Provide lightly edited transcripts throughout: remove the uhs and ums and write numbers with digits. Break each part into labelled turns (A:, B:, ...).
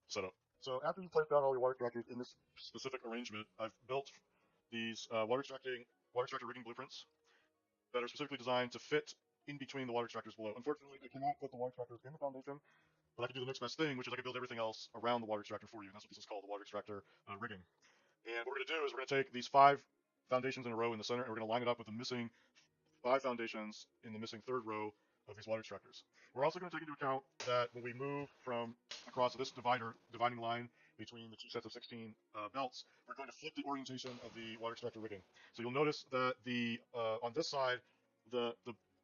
A: setup. So after you place down all your water extractors in this specific arrangement, I've built these water extractor rigging blueprints that are specifically designed to fit in between the water extractors below. Unfortunately, I cannot put the water extractors in the foundation, but I can do the next best thing, which is I can build everything else around the water extractor for you. And that's what this is called, the water extractor rigging. And what we're going to do is we're going to take these 5 foundations in a row in the center, and we're going to line it up with the missing 5 foundations in the missing 3rd row of these water extractors. We're also going to take into account that when we move from across this dividing line between the 2 sets of 16 belts, we're going to flip the orientation of the water extractor rigging. So you'll notice that the on this side, the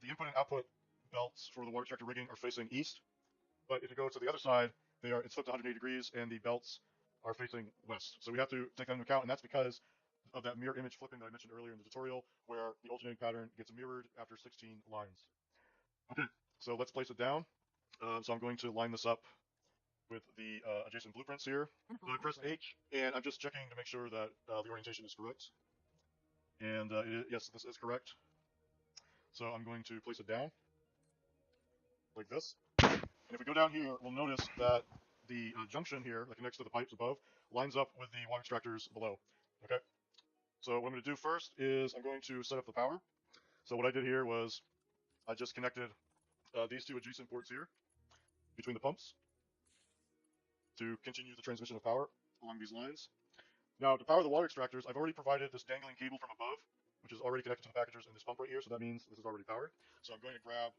A: input and output belts for the water extractor rigging are facing east, but if you go to the other side, it's flipped 180 degrees, and the belts are facing west. So we have to take that into account, and that's because of that mirror image flipping that I mentioned earlier in the tutorial, where the alternating pattern gets mirrored after 16 lines. Okay, so let's place it down. So I'm going to line this up with the adjacent blueprints here. So I press H, and I'm just checking to make sure that the orientation is correct. And yes, this is correct. So I'm going to place it down like this. And if we go down here, we'll notice that the junction here that connects to the pipes above lines up with the water extractors below. Okay. So what I'm going to do first is I'm going to set up the power. So what I did here was I just connected these 2 adjacent ports here between the pumps to continue the transmission of power along these lines. Now, to power the water extractors, I've already provided this dangling cable from above, which is already connected to the packagers in this pump right here, so that means this is already powered. So I'm going to grab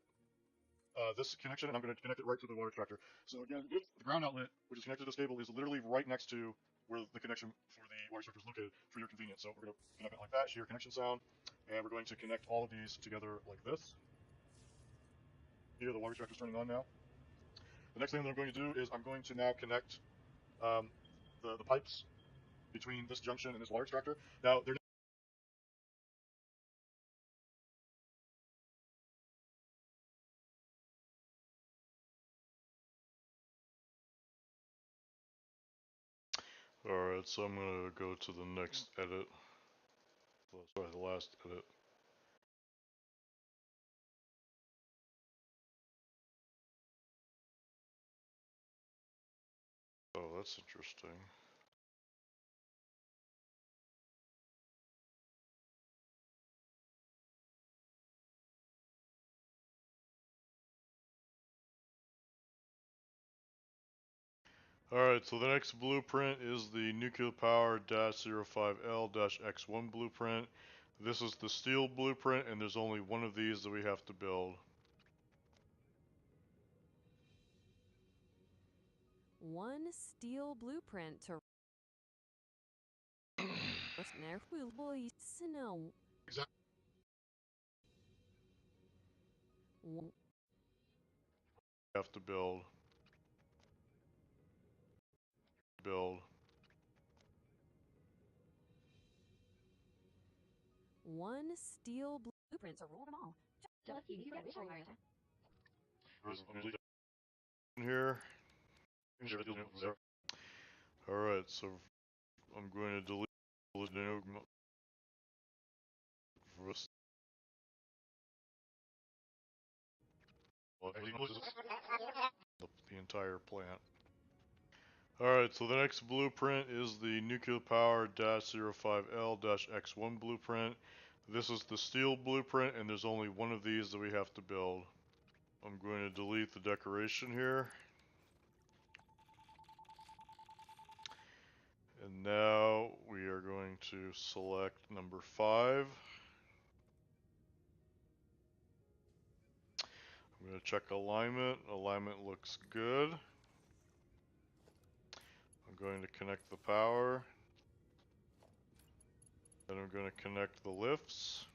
A: this connection, and I'm going to connect it right to the water extractor. So again, the ground outlet, which is connected to this cable, is literally right next to where the connection for the water extractor is located for your convenience. So we're going to connect it like that, hear connection sound, and we're going to connect all of these together like this. Here, the water extractor is turning on now. The next thing that I'm going to do is I'm going to now connect the pipes between this junction and this water extractor. Now, they're Alright, so I'm gonna go to the next edit. Sorry, the last edit. Oh, that's interesting. Alright, so the next blueprint is the nuclear power -05L-X1 blueprint. This is the steel blueprint, and there's only one of these that we have to build.
B: One steel blueprint to snow.
A: Exactly. Have to build.
B: One steel blueprint to rule them all.
A: Here. Alright, so I'm going to delete the entire plant. Alright, so the next blueprint is the nuclear power -05L-X1 blueprint. This is the steel blueprint, and there's only one of these that we have to build. I'm going to delete the decoration here. And now we are going to select number 5. I'm going to check alignment. Alignment looks good. I'm going to connect the power. Then I'm going to connect the lifts.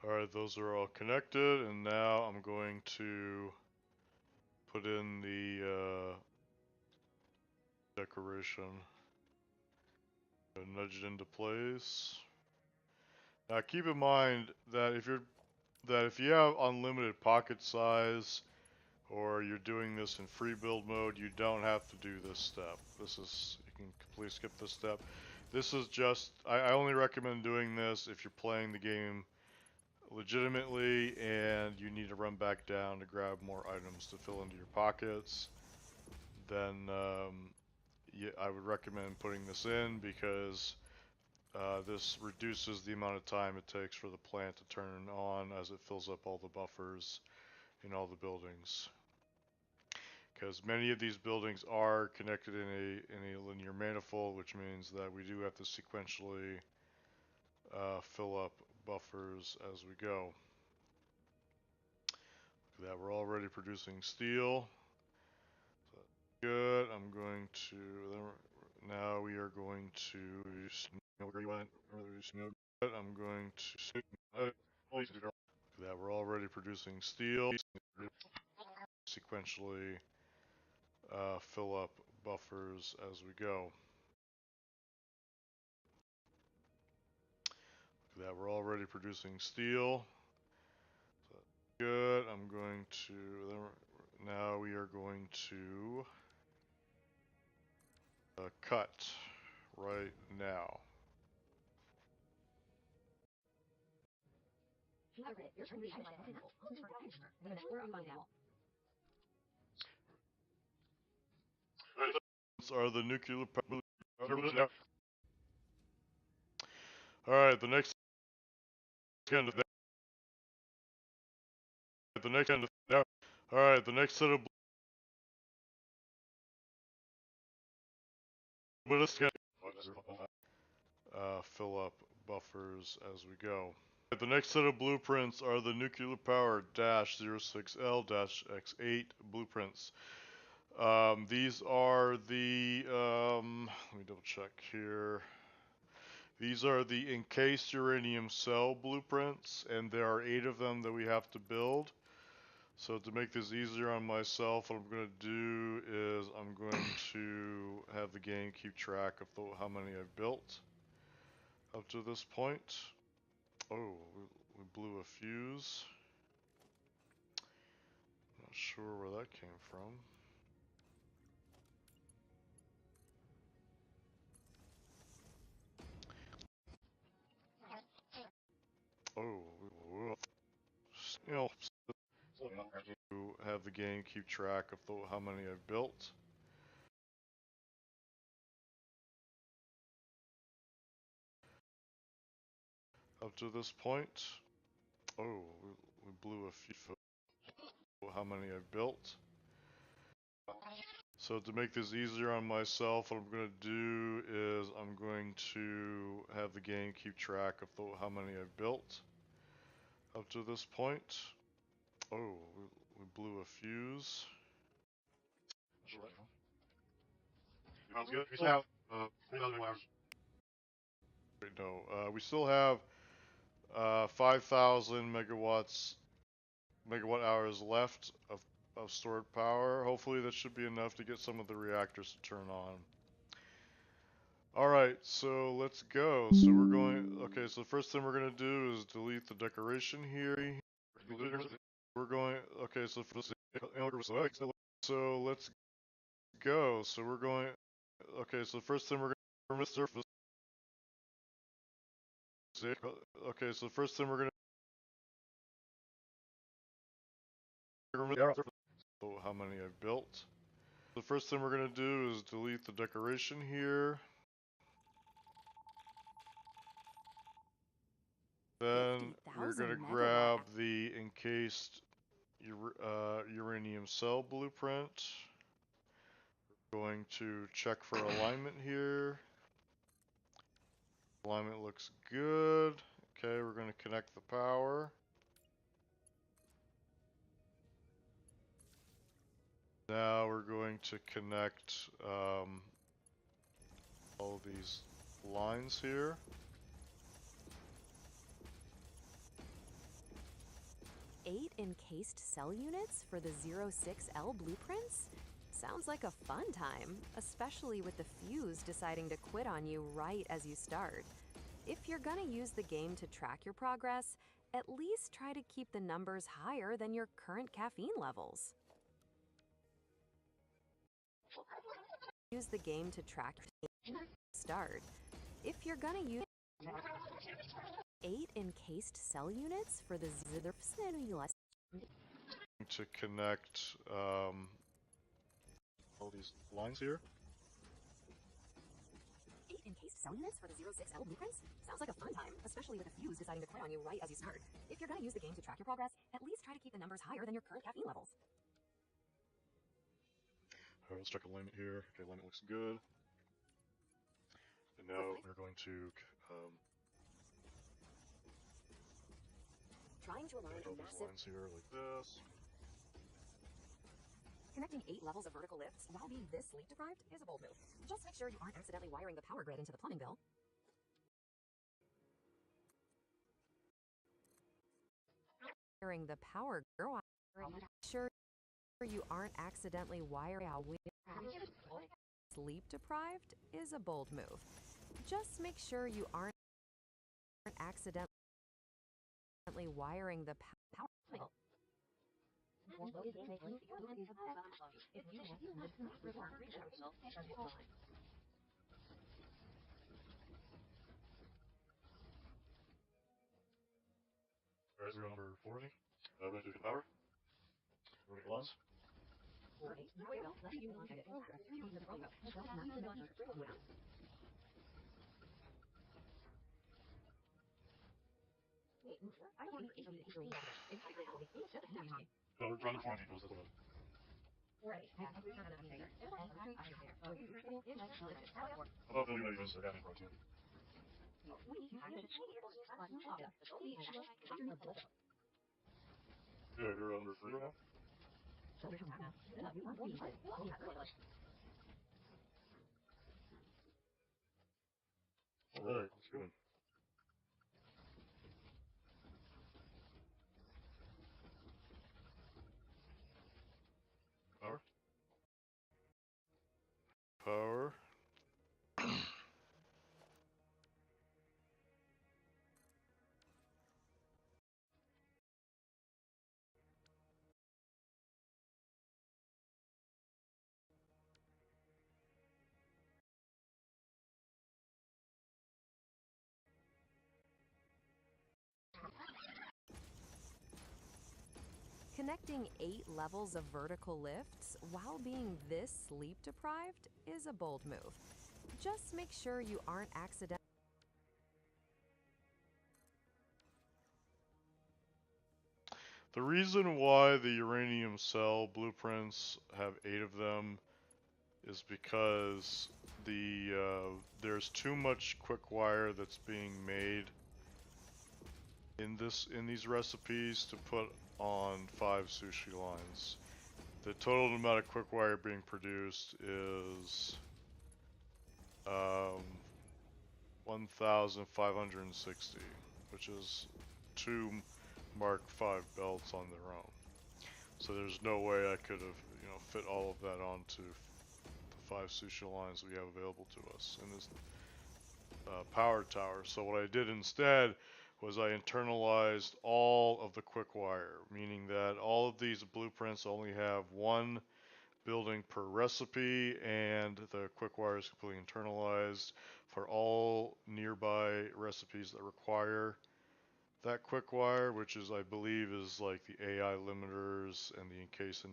A: Alright, those are all connected, and now I'm going to put in the decoration. Nudge it into place. Now keep in mind that if you have unlimited pocket size, or you're doing this in free build mode, you don't have to do this step. You can completely skip this step. This is just, I only recommend doing this if you're playing the game legitimately and you need to run back down to grab more items to fill into your pockets. Then yeah, I would recommend putting this in because this reduces the amount of time it takes for the plant to turn on as it fills up all the buffers in all the buildings. Because many of these buildings are connected in a linear manifold, which means that we do have to sequentially fill up buffers as we go. Look at that, we're already producing steel. So that's good. I'm going to, now we are going to, where you went, I'm going to, look at that, we're already producing steel. Sequentially fill up buffers as we go. Look at that, we're already producing steel. So that's good. I'm going to, now we are going to cut right now. Are the nuclear power. Alright, the next kind of alright, the next set of fill up buffers as we go. The next set of blueprints are the nuclear powered -06L-X8 blueprints. These are the, let me double check here. These are the encased uranium cell blueprints, and there are 8 of them that we have to build. So to make this easier on myself, what I'm going to do is I'm going to have the game keep track of how many I've built up to this point. Oh, we blew a fuse. Not sure where that came from. Oh, you know, to have the game keep track of how many I've built. Up to this point. Oh, we blew a fuse. How many I've built. So to make this easier on myself, what I'm going to do is I'm going to have the game keep track of how many I've built up to this point. Oh, we blew a fuse. Sounds good. We still have 3,000 hours. Wait, no, we still have 5,000 megawatt hours left of stored power. Hopefully that should be enough to get some of the reactors to turn on. Alright, so let's go. So we're going, okay, so the first thing we're going to do is delete the decoration here. We're going, okay, so let's go. So we're going, okay, so the first thing we're going to surface. Okay, so the first thing we're going to how many I've built. The first thing we're going to do is delete the decoration here. Then we're going to grab the encased uranium cell blueprint. We're going to check for alignment here. Alignment looks good. Okay, we're going to connect the power. Now we're going to connect all these lines here.
B: Eight encased cell units for the 06L blueprints? Sounds like a fun time, especially with the fuse deciding to quit on you right as you start. If you're gonna use the game to track your progress, at least try to keep the numbers higher than your current caffeine levels. Use the game to track your start. If you're gonna use 8 encased cell units for the
A: to connect all these lines here.
B: 8 encased cell units for the 06L blueprints? Sounds like a fun time, especially with a fuse deciding to quit on you right as you start. If you're gonna use the game to track your progress, at least try to keep the numbers higher than your current caffeine levels.
A: Alright, let's check alignment here. Okay, alignment looks good. And now we're going to
B: trying to align a massive
A: lines here like this.
B: Connecting 8 levels of vertical lifts while being this sleep deprived is a bold move. Just make sure you aren't accidentally wiring the power grid into the plumbing bill. Wiring the power grid. Sure you aren't accidentally wiring sleep deprived is a bold move. Just make sure you aren't accidentally wiring the power bill.
A: Alright, so we're on number 4, I think. We're going to do power. We're going to lines. No, we're trying to find people, that's what. How about you use organic protein? Yeah, you're under 3 right now? Alright, that's good. Power. Power.
B: Connecting 8 levels of vertical lifts while being this sleep deprived is a bold move. Just make sure you aren't accidentally.
A: The reason why the uranium cell blueprints have 8 of them is because there's too much quick wire that's being made in these recipes to put on 5 sushi lines. The total amount of quick wire being produced is 1,560, which is 2 Mark V belts on their own. So there's no way I could have, fit all of that onto the 5 sushi lines we have available to us in this power tower. So what I did instead was I internalized all of the quick wire, meaning that all of these blueprints only have one building per recipe, and the quick wire is completely internalized for all nearby recipes that require that quick wire, which is, I believe, is like the AI limiters and the encased the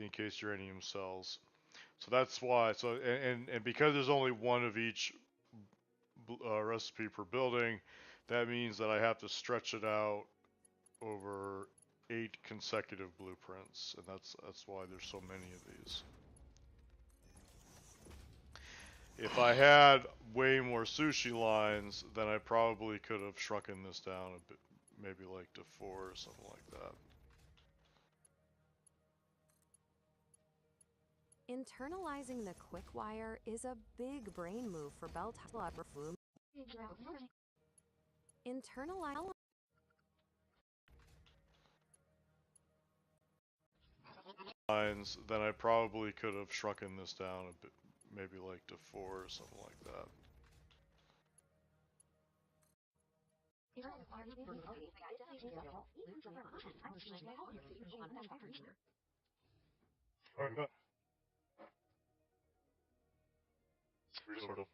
A: encased uranium cells. So that's why. So and because there's only one of each recipe per building, that means that I have to stretch it out over 8 consecutive blueprints, and that's why there's so many of these. If I had way more sushi lines, then I probably could have shrunken this down a bit, maybe like to 4 or something like that.
B: Internalizing the quick wire is a big brain move for belt perfume. Internalize
A: lines, then I probably could have shrunken this down a bit, maybe like to 4 or something like that. Alright, go. Sort of.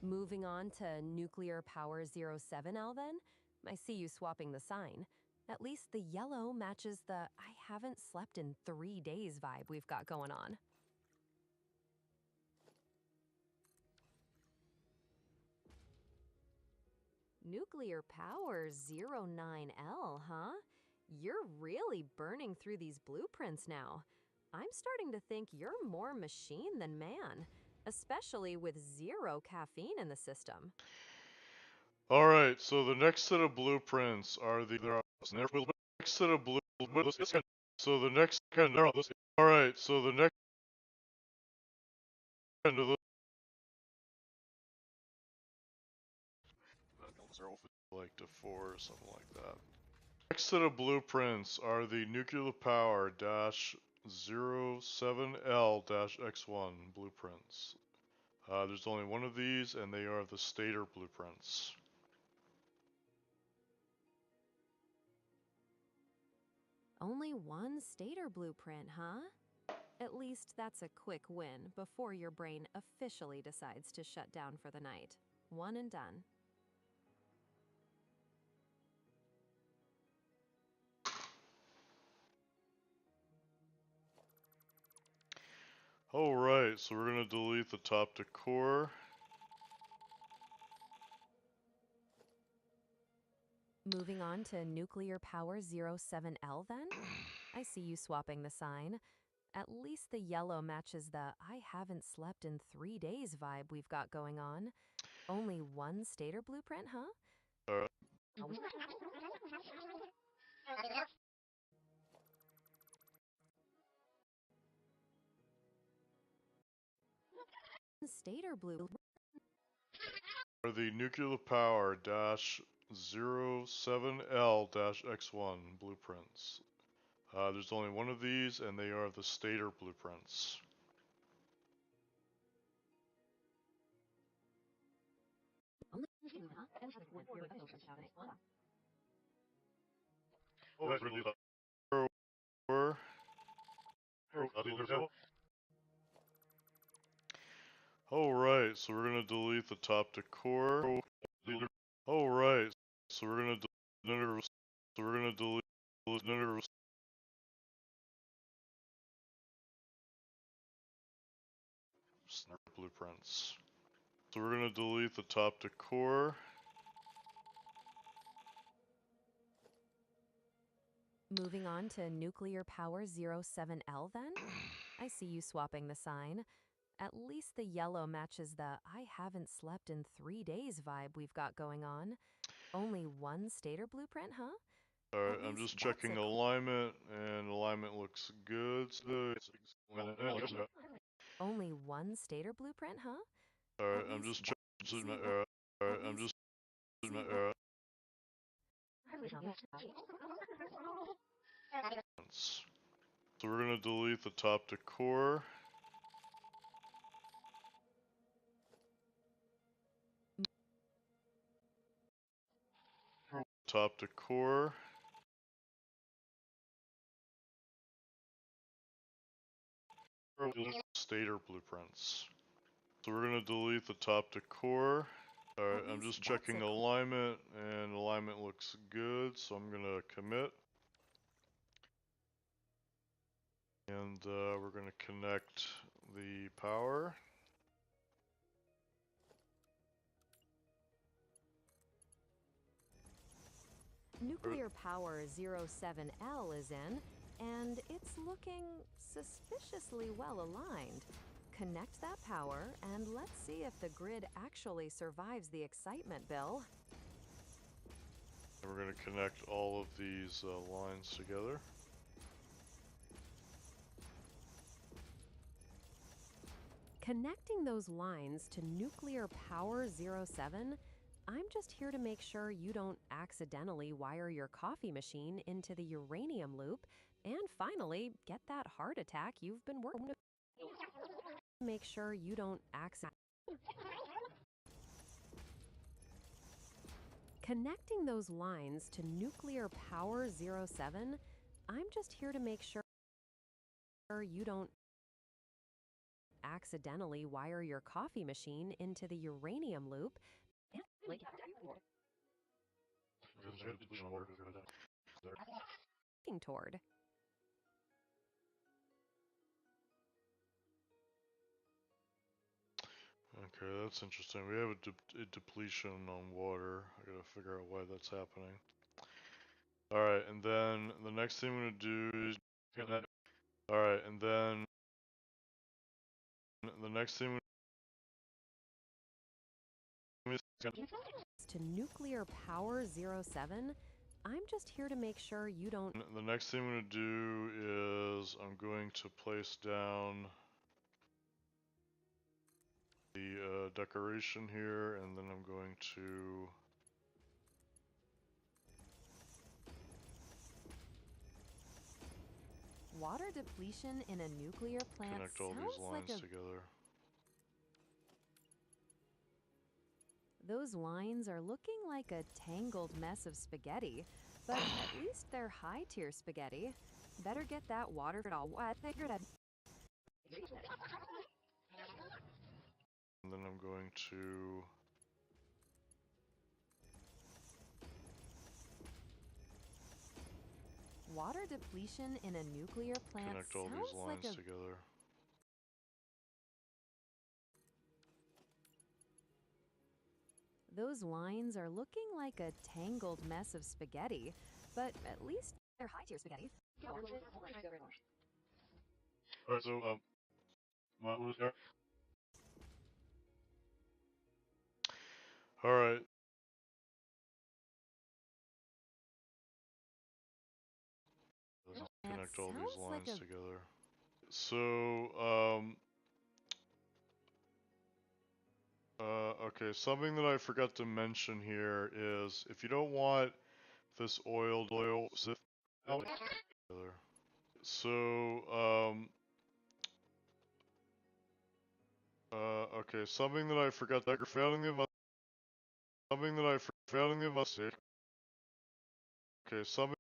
B: Moving on to nuclear power 07L then? I see you swapping the sign. At least the yellow matches the I haven't slept in 3 days vibe we've got going on. Nuclear power 09L, huh? You're really burning through these blueprints now. I'm starting to think you're more machine than man, especially with 0 caffeine in the system.
A: Alright, so the next set of blueprints are the next set of blueprints. So the next alright, so the next end of the like to 4 or something like that. Next set of blueprints are the nuclear power -07L-X1 blueprints. There's only one of these, and they are the stator blueprints.
B: Only one stator blueprint, huh? At least that's a quick win before your brain officially decides to shut down for the night. One and done.
A: Alright, so we're gonna delete the top to core.
B: Moving on to nuclear power 07L then? I see you swapping the sign. At least the yellow matches the I haven't slept in 3 days vibe we've got going on. Only one stator blueprint, huh?
A: Alright.
B: Stator blue.
A: Are the nuclear power -07L-X1 blueprints. There's only one of these, and they are the stator blueprints. Alright, so we're gonna delete the top to core. Alright, so we're gonna delete blueprints. So we're gonna delete the top to core.
B: Moving on to nuclear power 07L then? I see you swapping the sign. At least the yellow matches the I haven't slept in 3 days vibe we've got going on. Only one stator blueprint, huh?
A: Alright, I'm just checking alignment, and alignment looks good.
B: Only one stator blueprint, huh?
A: Alright, I'm just checking my error. Alright, I'm just my error. So we're gonna delete the top to core. Top to core. Stator blueprints. So we're gonna delete the top to core. Alright, I'm just checking alignment, and alignment looks good, so I'm gonna commit. And we're gonna connect the power.
B: Nuclear power 07L is in, and it's looking suspiciously well aligned. Connect that power, and let's see if the grid actually survives the excitement, Bill.
A: And we're gonna connect all of these lines together.
B: Connecting those lines to nuclear power 07, I'm just here to make sure you don't accidentally wire your coffee machine into the uranium loop and finally get that heart attack you've been working to make sure you don't accidentally. Connecting those lines to nuclear power 07, I'm just here to make sure you don't accidentally wire your coffee machine into the uranium loop and working toward.
A: Okay, that's interesting. We have a depletion on water. I gotta figure out why that's happening. Alright, and then the next thing I'm gonna do is... Alright, and then the next thing
B: To nuclear power 07, I'm just here to make sure you don't.
A: the next thing I'm gonna do is I'm going to place down the decoration here, and then I'm going to
B: Water depletion in a nuclear plant
A: connect all these lines together.
B: Those lines are looking like a tangled mess of spaghetti, but at least they're high-tier spaghetti. Better get that water all wet.
A: And then I'm going to
B: Water depletion in a nuclear plant
A: connect all these lines together.
B: Those lines are looking like a tangled mess of spaghetti, but at least they're high-tier spaghetti.
A: Alright, so, what was there? Alright. Connect all these lines together. So, okay, something that I forgot to mention here is if you don't want this oil together. So, okay, something that I forgot that failing the okay, something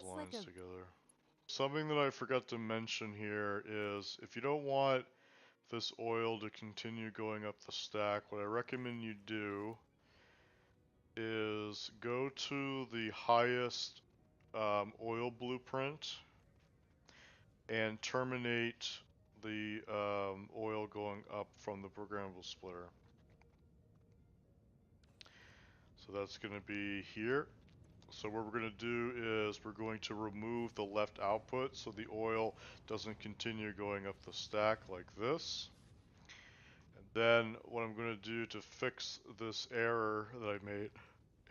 A: lines together. Something that I forgot to mention here is if you don't want this oil to continue going up the stack, what I recommend you do is go to the highest oil blueprint and terminate the oil going up from the programmable splitter. So that's going to be here. So what we're going to do is we're going to remove the left output so the oil doesn't continue going up the stack like this. And then what I'm going to do to fix this error that I made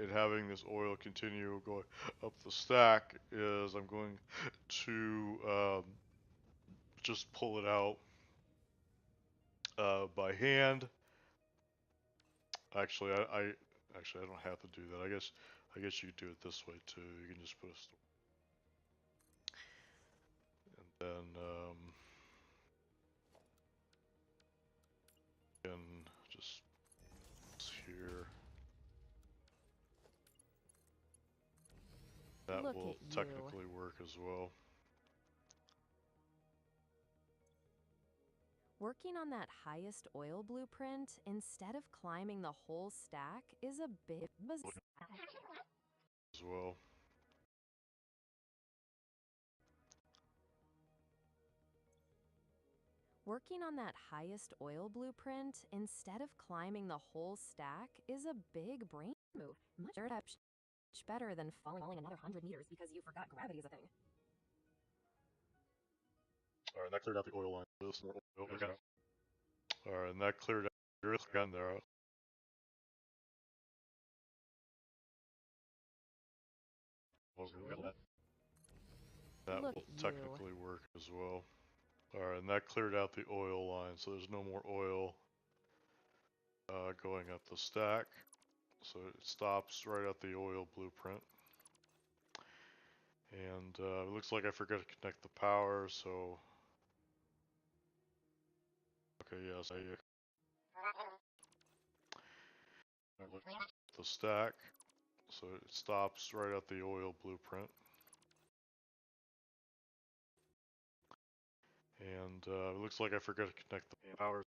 A: in having this oil continue going up the stack is I'm going to just pull it out by hand. Actually, I don't have to do that. I guess you could do it this way too. You can just put a and then and just here. That will technically work as well.
B: Working on that highest oil blueprint instead of climbing the whole stack is a big
A: as well.
B: Working on that highest oil blueprint instead of climbing the whole stack is a big brain move. Much better than falling another 100 meters because you forgot gravity is a thing.
A: Alright, that cleared out the oil line. Alright, and that cleared out again there. That
B: Look
A: will
B: at you.
A: technically work as well. Alright, and that cleared out the oil line, so there's no more oil going up the stack. So it stops right at the oil blueprint. And it looks like I forgot to connect the power, so... Okay, yes, the stack. So it stops right at the oil blueprint. And it looks like I forgot to connect the power.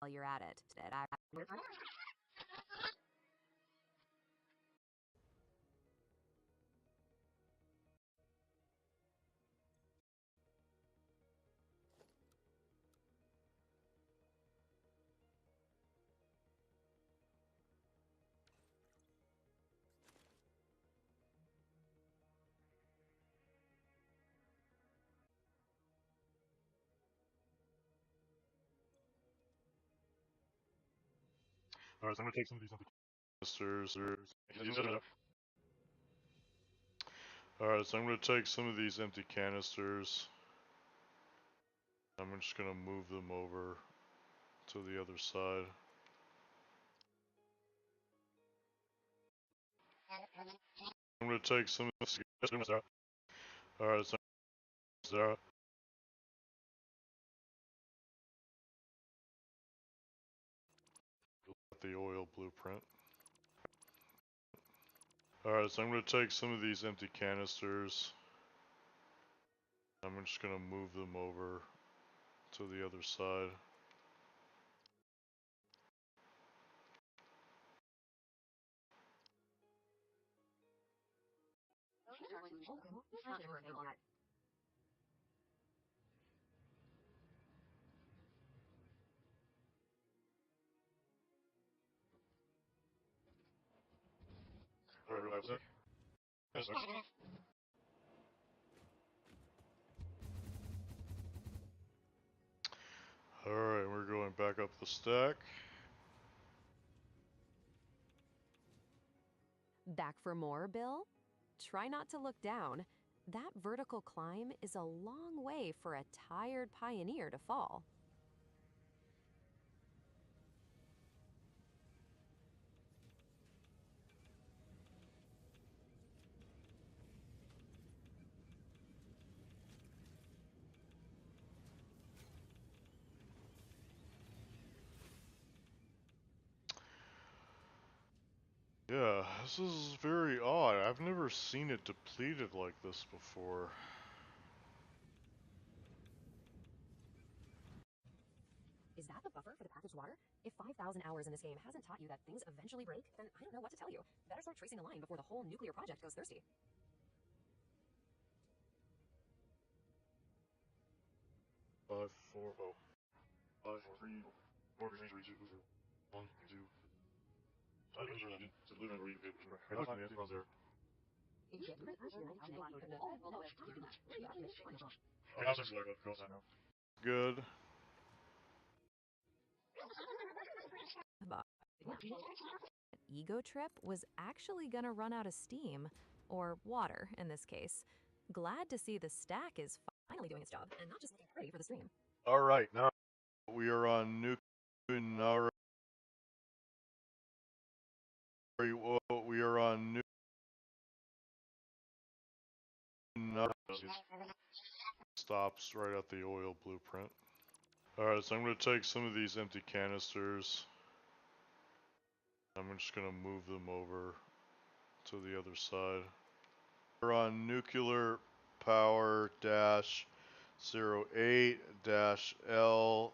B: While you're at it.
A: Alright, so I'm gonna take some of these empty canisters. Alright, so I'm gonna take some of these empty canisters. I'm just gonna move them over to the other side. I'm gonna take some of this. Alright, so there. The oil blueprint. Alright, so I'm gonna take some of these empty canisters. I'm just gonna move them over to the other side. Alright, we're going back up the stack.
B: Back for more, Bill? Try not to look down. That vertical climb is a long way for a tired pioneer to fall.
A: Yeah, this is very odd. I've never seen it depleted like this before.
B: Is that the buffer for the packaged water? If 5,000 hours in this game hasn't taught you that things eventually break, then I don't know what to tell you. Better start tracing a line before the whole nuclear project goes thirsty.
A: 5, 4, 5, 4, 3, 4, 3, 2, 1, 2. I don't know. It's a blue one where you get. I don't know. I was there. Good.
B: Ego trip was actually gonna run out of steam, or water in this case. Glad to see the stack is finally doing its job and not just looking pretty for the stream.
A: Alright, now we are on nuclear. We are on stops right at the oil blueprint. Alright, so I'm gonna take some of these empty canisters. I'm just gonna move them over to the other side. We're on nuclear power dash 08-L.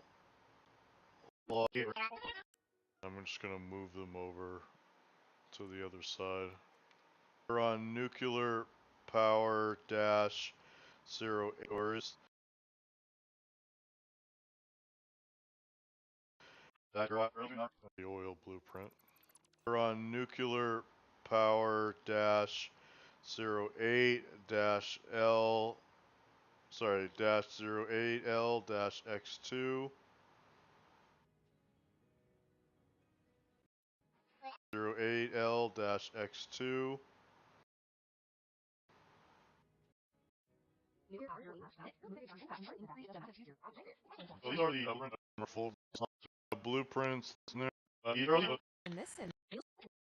A: I'm just gonna move them over to the other side. We're on nuclear power dash 08, or is that the oil blueprint? We're on nuclear power dash 08-L, sorry, dash 08L dash X2. 08L dash X2. These are the full blueprints.
B: In this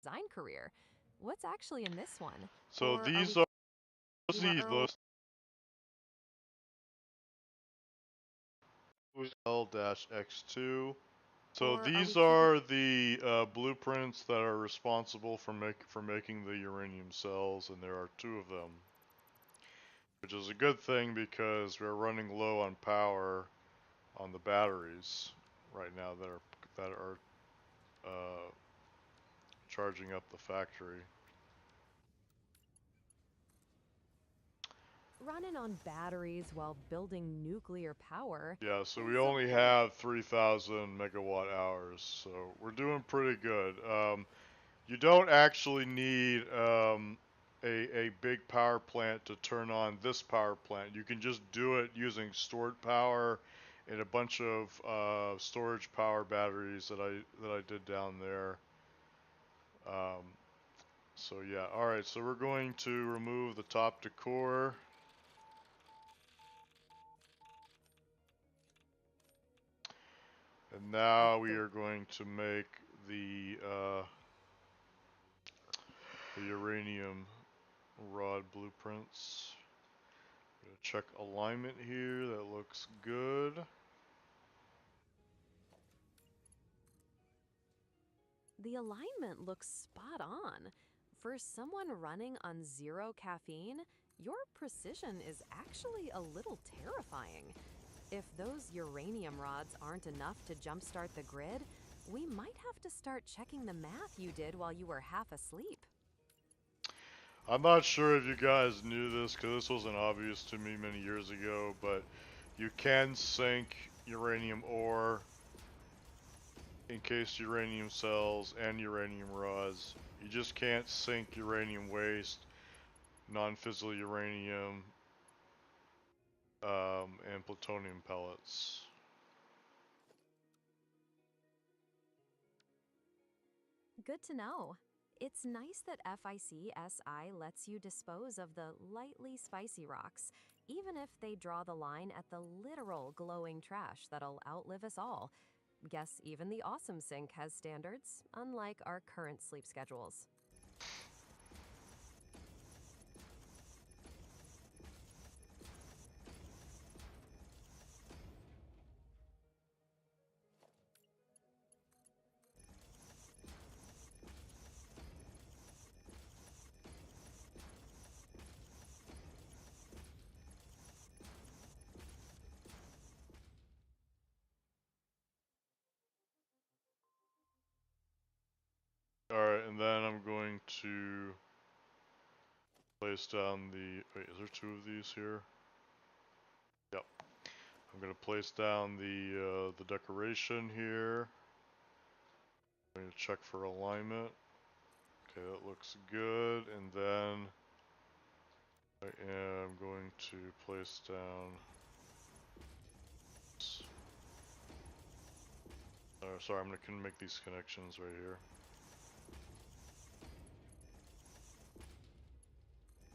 B: design career, what's actually in this one?
A: So
B: Or
A: these
B: we
A: are those L dash X2. So
B: Or are
A: these
B: we
A: are the blueprints that are responsible for making the uranium cells, and there are 2 of them, which is a good thing because we're running low on power on the batteries right now that are charging up the factory.
B: running on batteries while building nuclear power?
A: Yeah, so we
B: is a
A: only have 3,000 megawatt hours, so we're doing pretty good. You don't actually need a big power plant to turn on this power plant. You can just do it using stored power and a bunch of storage power batteries that I did down there. So yeah, all right. So we're going to remove the top decor. And now we are going to make the uranium rod blueprints. Gonna check alignment here. That looks good.
B: The alignment looks spot on. For someone running on 0 caffeine, your precision is actually a little terrifying. If those uranium rods aren't enough to jumpstart the grid, we might have to start checking the math you did while you were half asleep.
A: I'm not sure if you guys knew this because this wasn't obvious to me many years ago, but you can sink uranium ore, encased uranium cells, and uranium rods. You just can't sink uranium waste, non-fissile uranium, and plutonium pellets.
B: Good to know. It's nice that FICSI lets you dispose of the lightly spicy rocks, even if they draw the line at the literal glowing trash that'll outlive us all. Guess even the awesome sink has standards, unlike our current sleep schedules.
A: Alright, and then I'm going to place down the... Wait, is there 2 of these here? Yep. I'm going to place down the decoration here. I'm going to check for alignment. Okay, that looks good. And then I am going to place down... sorry, I'm going to make these connections right here.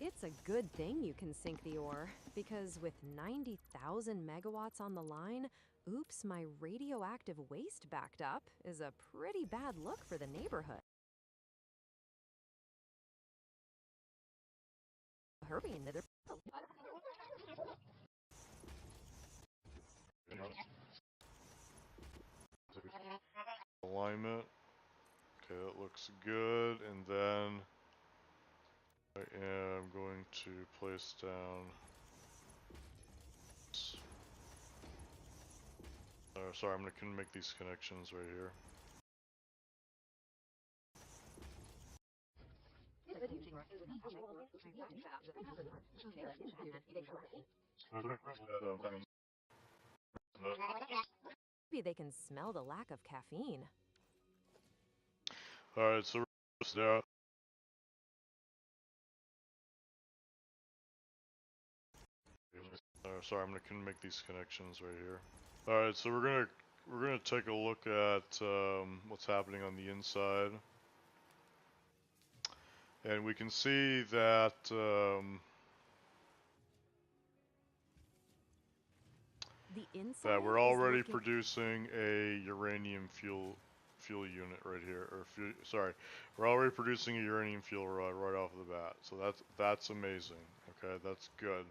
B: It's a good thing you can sink the ore, because with 90,000 megawatts on the line, oops, my radioactive waste backed up is a pretty bad look for the neighborhood. Hurry, Nether.
A: Alignment. Okay, that looks good. And then I am going to place down... Sorry, I'm gonna make these connections right here.
B: Maybe they can smell the lack of caffeine.
A: Alright, so we're sorry, I'm gonna make these connections right here. Alright, so we're gonna take a look at what's happening on the inside. And we can see that
B: The inside
A: that we're
B: is
A: already
B: looking...
A: producing a uranium fuel unit right here, or sorry, we're already producing a uranium fuel rod right off the bat. So that's amazing. Okay, that's good.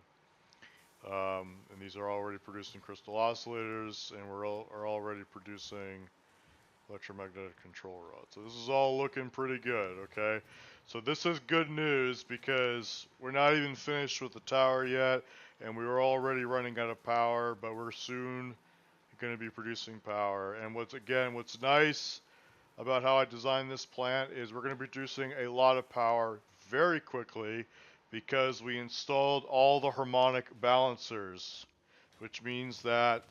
A: And these are already producing crystal oscillators, and are already producing electromagnetic control rods. So this is all looking pretty good. Okay, so this is good news because we're not even finished with the tower yet, and we were already running out of power, but we're soon going to be producing power. And what's nice about how I designed this plant is we're going to be producing a lot of power very quickly because we installed all the harmonic balancers, which means that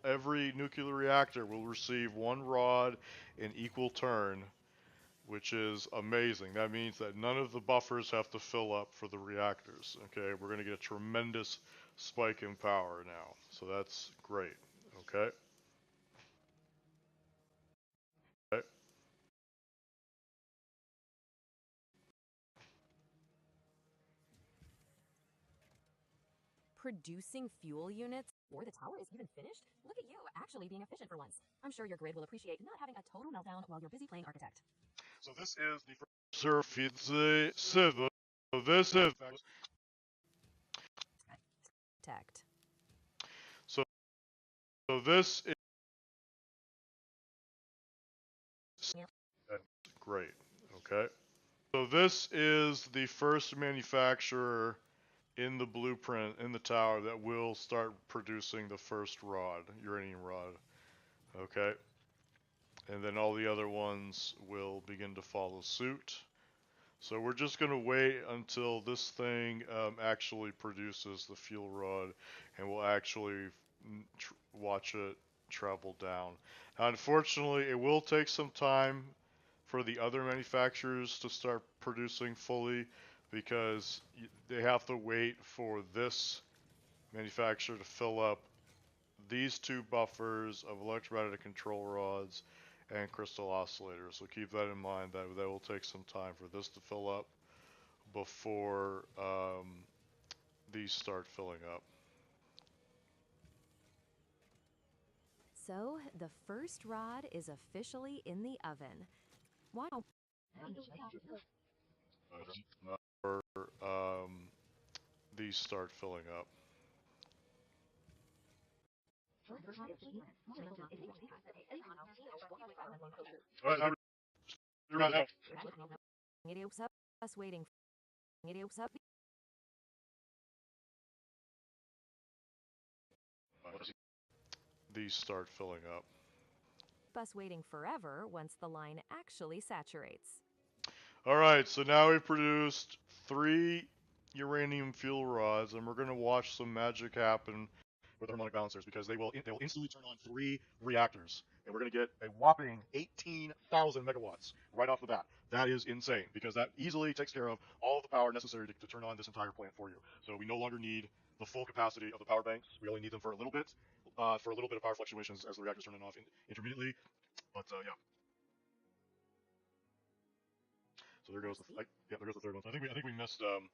A: every nuclear reactor will receive one rod in equal turn, which is amazing. That means that none of the buffers have to fill up for the reactors. Okay, we're going to get a tremendous spike in power now, so that's great. Okay. Okay.
B: producing fuel units before the tower is even finished? Look at you, actually being efficient for once. I'm sure your grid will appreciate not having a total meltdown while you're busy playing architect.
A: So this is the surface civil. So this is
B: Tect.
A: so so this is great. Okay. So this is the first manufacturer in the blueprint in the tower that will start producing the first rod, uranium rod. Okay. And then all the other ones will begin to follow suit. So we're just going to wait until this thing actually produces the fuel rod, and we'll actually watch it travel down. Now, unfortunately, it will take some time for the other manufacturers to start producing fully because they have to wait for this manufacturer to fill up these two buffers of electromagnetic control rods and crystal oscillators. So keep that in mind that will take some time for this to fill up before these start filling up.
B: So, the first rod is officially in the oven. Why?
A: Or these start filling up.
B: Us waiting.
A: These start filling up.
B: Us waiting forever once the line actually saturates.
A: Alright, so now we've produced 3 uranium fuel rods, and we're going to watch some magic happen with the harmonic balancers because they will instantly turn on 3 reactors, and we're going to get a whopping 18,000 megawatts right off the bat. That is insane because that easily takes care of all of the power necessary to turn on this entire plant for you. So we no longer need the full capacity of the power banks. We only need them for a little bit of power fluctuations as the reactors turn off intermittently. But yeah. So there goes there goes the third one. So I think we missed one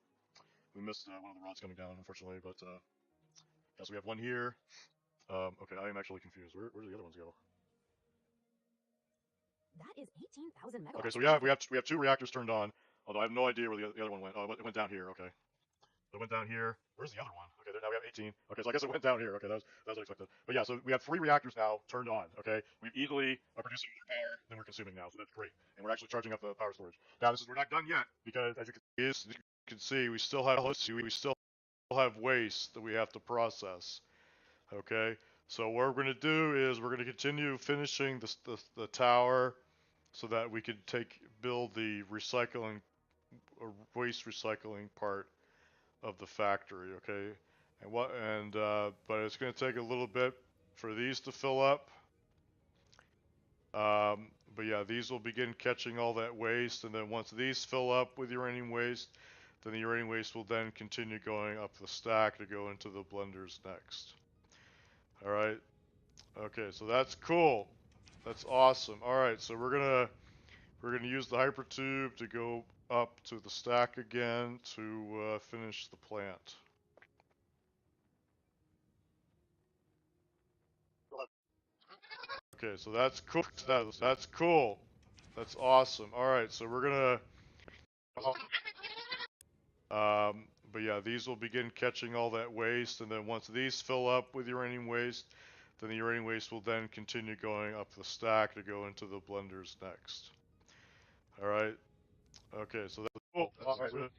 A: of the rods coming down, unfortunately. But yeah, so we have one here. Okay, I am actually confused. Where do the other ones go?
B: That is 18,000 megawatts.
A: Okay, so we have 2 reactors turned on. Although I have no idea where the other one went. Oh, it went down here. Okay, it went down here. Where's the other one? Okay, now we have 18. Okay, so I guess it went down here. Okay, that was unexpected. But yeah, so we have 3 reactors now turned on. Okay, we've easily are producing more power than we're consuming now, so that's great. And we're actually charging up the power storage. Now we're not done yet because as you can see, we still have waste that we have to process. Okay, So what we're going to do is we're going to continue finishing the tower so that we could build the recycling waste recycling part of the factory, okay? But it's going to take a little bit for these to fill up. But yeah, these will begin catching all that waste, and then once these fill up with uranium waste, then the uranium waste will then continue going up the stack to go into the blenders next. All right. Okay, so that's cool. That's awesome. All right, so we're gonna use the hypertube to go up to the stack again to finish the plant. Okay, so that's cool. That's cool. That's awesome. All right, so we're gonna. But yeah, these will begin catching all that waste, and then once these fill up with uranium waste, then the uranium waste will then continue going up the stack to go into the blenders next. All right. Okay, so that's cool. All right.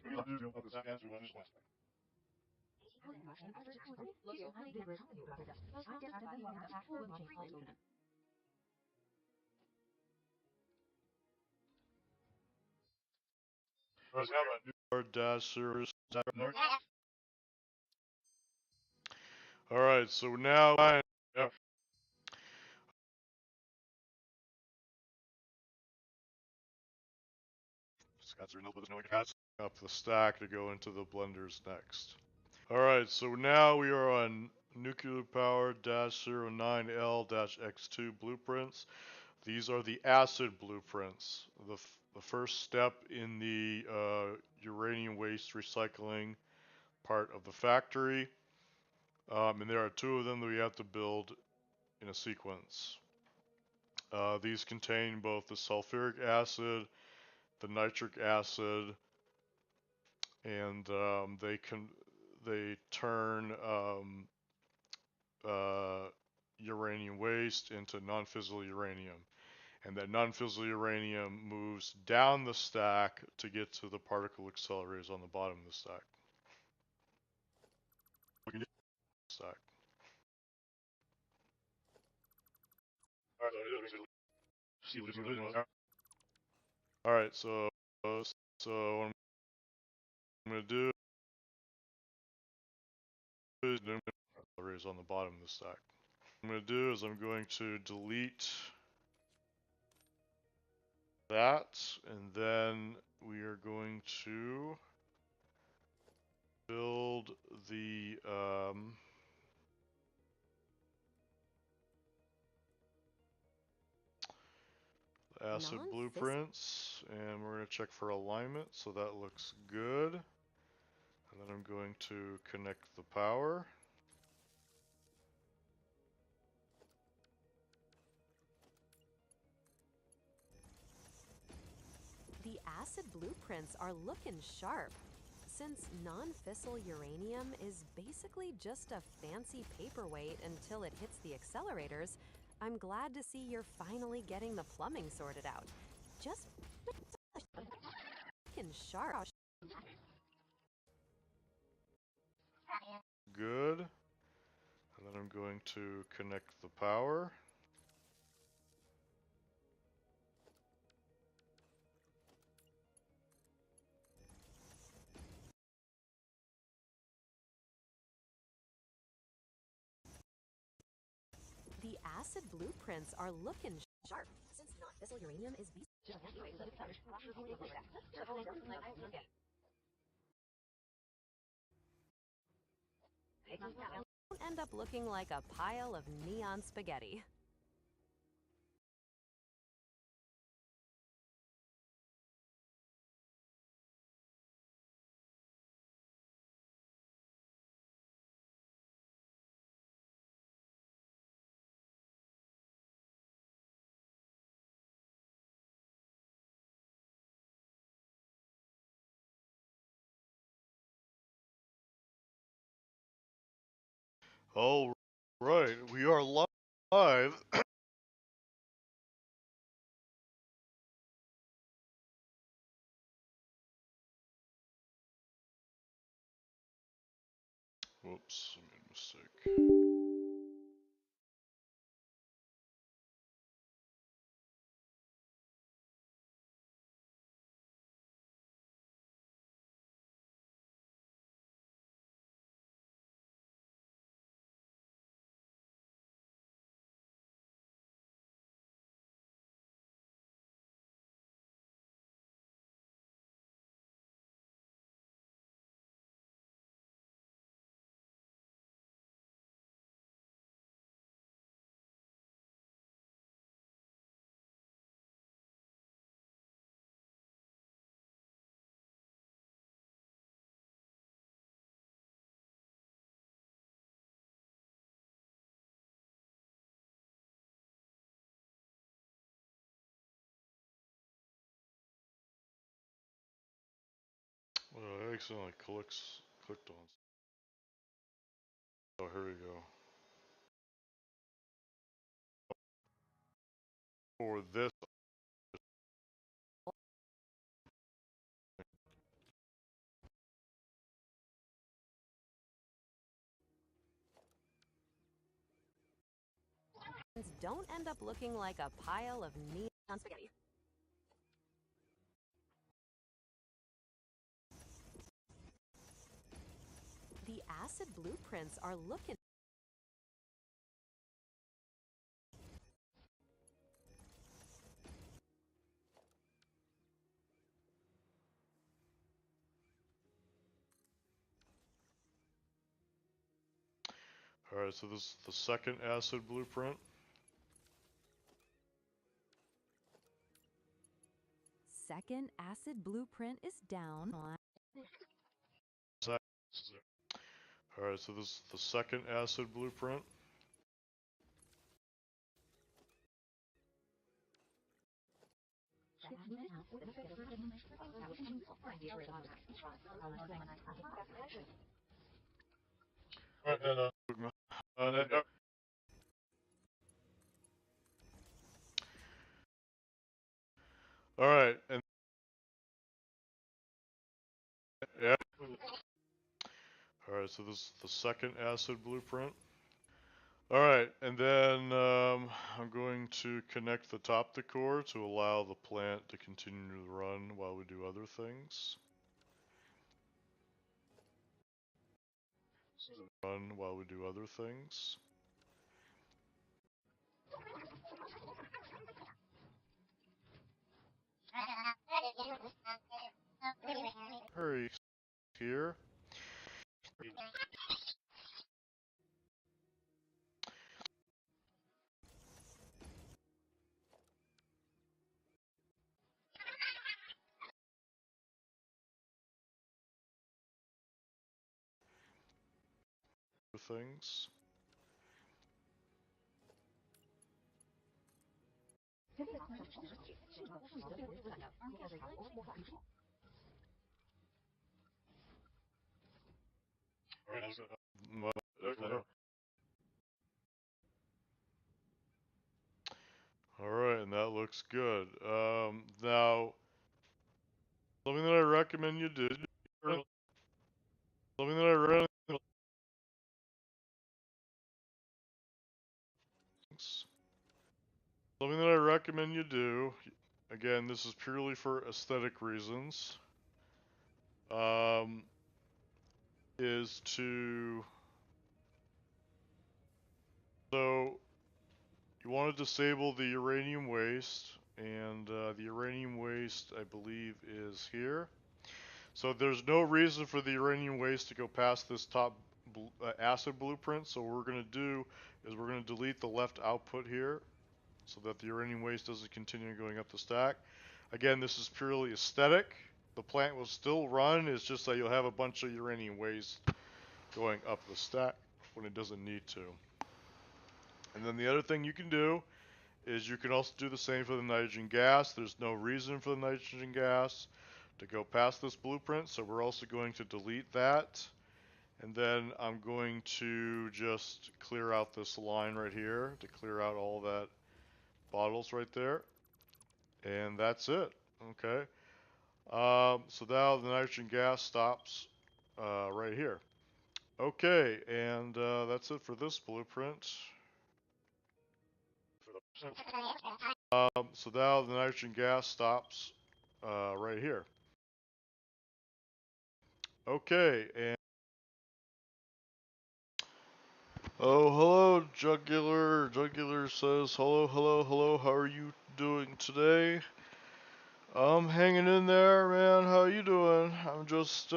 A: Dash servers. All right, so now yep. Up the stack to go into the blenders next. All right, so now we are on nuclear power -09L-X2 blueprints. These are the acid blueprints. The first step in the uranium waste recycling part of the factory. And there are two of them that we have to build in a sequence. These contain both the sulfuric acid, the nitric acid, and they turn uranium waste into non-fissile uranium, and that non-fissile uranium moves down the stack to get to the particle accelerators on the bottom of the stack. Stack. All right, so what I'm gonna do is accelerators on the bottom of the stack. What I'm gonna do is I'm going to delete that, and then we are going to build the acid blueprints, and we're going to check for alignment, so that looks good. And then I'm going to connect the power.
B: The acid blueprints are looking sharp. Since non-fissile uranium is basically just a fancy paperweight until it hits the accelerators, I'm glad to see you're finally getting the plumbing sorted out. Just looking sharp.
A: Good. And then I'm going to connect the power.
B: The acid blueprints are looking sharp. Since non-fissile uranium is won't end up looking like a pile of neon spaghetti.
A: All right, we are live. Whoops, I made a mistake. accidentally clicked on. Oh, here we go. For this.
B: Don't end up looking like a pile of neon spaghetti. The acid blueprints are looking.
A: Alright, so this is the second acid blueprint.
B: Second acid blueprint is down on.
A: Alright, so this is the second acid blueprint. Alright, and yeah. Alright, so this is the second acid blueprint. Alright, and then I'm going to connect the top decor to allow the plant to continue to run while we do other things. Run while we do other things. Hurry here. Things. Alright, and that looks good. Now, something that I recommend you do. Something that I really. Something that I recommend you do. Again, this is purely for aesthetic reasons. Is to. So, you want to disable the uranium waste, and the uranium waste, I believe, is here. So there's no reason for the uranium waste to go past this top acid blueprint. So what we're going to do is we're going to delete the left output here so that the uranium waste doesn't continue going up the stack. Again, this is purely aesthetic. The plant will still run, it's just that you'll have a bunch of uranium waste going up the stack when it doesn't need to. And then the other thing you can do is you can also do the same for the nitrogen gas. There's no reason for the nitrogen gas to go past this blueprint, so we're also going to delete that. And then I'm going to just clear out this line right here to clear out all that bottles right there. And that's it. Okay. So now the nitrogen gas stops right here. Okay, and that's it for this blueprint. So now the nitrogen gas stops right here. Okay, and oh, hello, Jugular. Jugular says, hello, hello, hello. How are you doing today? I'm hanging in there, man. How you doing? I'm just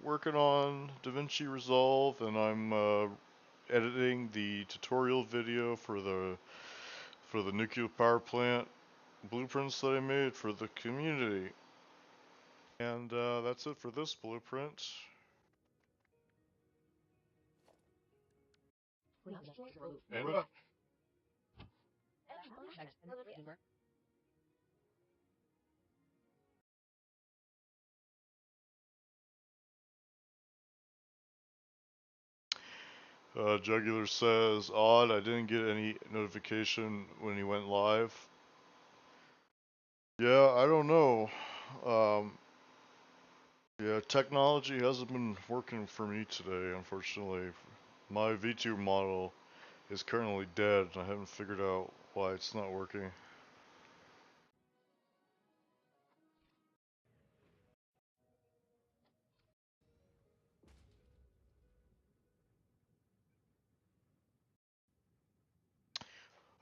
A: working on DaVinci Resolve, and I'm editing the tutorial video for the nuclear power plant blueprints that I made for the community. And that's it for this blueprint. And Jugular says, odd, I didn't get any notification when he went live. Yeah, I don't know. Yeah, technology hasn't been working for me today, unfortunately. My V2 model is currently dead, and I haven't figured out why it's not working.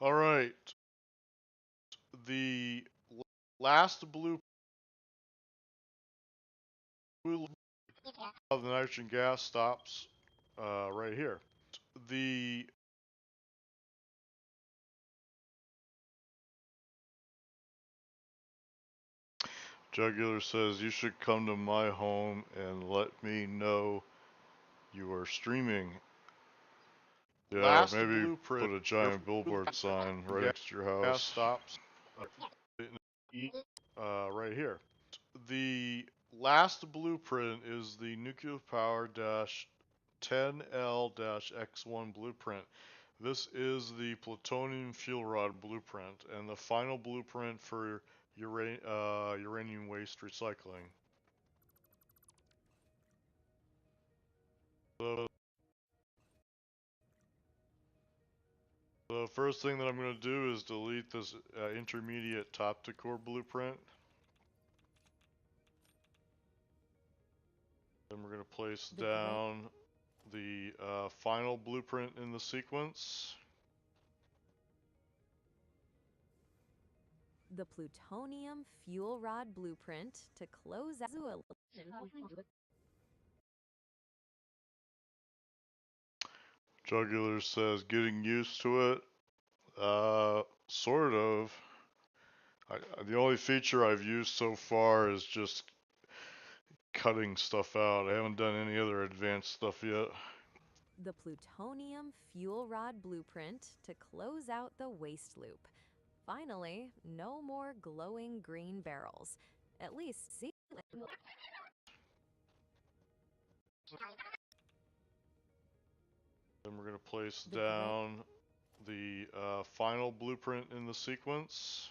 A: Alright. The last blue of the nitrogen gas stops right here. The Jugular says you should come to my home and let me know you are streaming. Yeah, last maybe put a giant billboard sign right next to your house. Stops right here. The last blueprint is the nuclear power 10L-X1 blueprint. This is the plutonium fuel rod blueprint and the final blueprint for uranium waste recycling. So the first thing that I'm going to do is delete this intermediate top to core blueprint. Then we're going to place down the final blueprint in the sequence.
B: The plutonium fuel rod blueprint to close out.
A: Jugular says getting used to it. Sort of. The only feature I've used so far is just cutting stuff out. I haven't done any other advanced stuff yet.
B: The plutonium fuel rod blueprint to close out the waste loop. Finally, no more glowing green barrels. At least see.
A: Then we're going to place down the final blueprint in the sequence.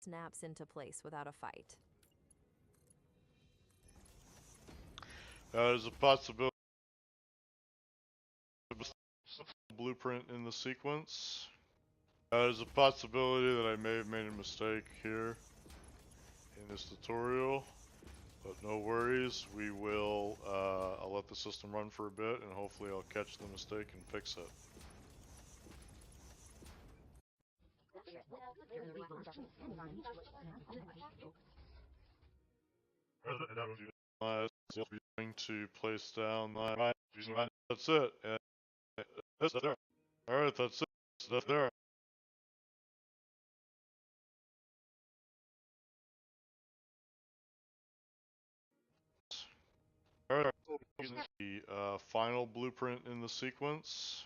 B: Snaps into place without a fight.
A: There's a possibility blueprint in the sequence. There's a possibility that I may have made a mistake here in this tutorial, but no worries. We will, I'll let the system run for a bit and hopefully I'll catch the mistake and fix it. Going to place down my, that's it. That's there. Alright, that's it. That's there. Alright, the final blueprint in the sequence.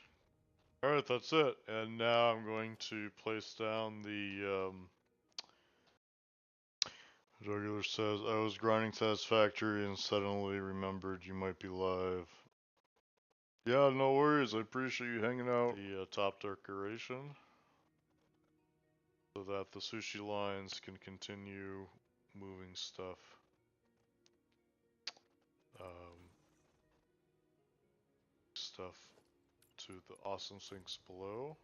A: Alright, that's it. And now I'm going to place down the, Jugular says, I was grinding Satisfactory and suddenly remembered you might be live. Yeah, no worries. I appreciate you hanging out. The top decoration so that the sushi lines can continue moving stuff. Stuff to the awesome sinks below.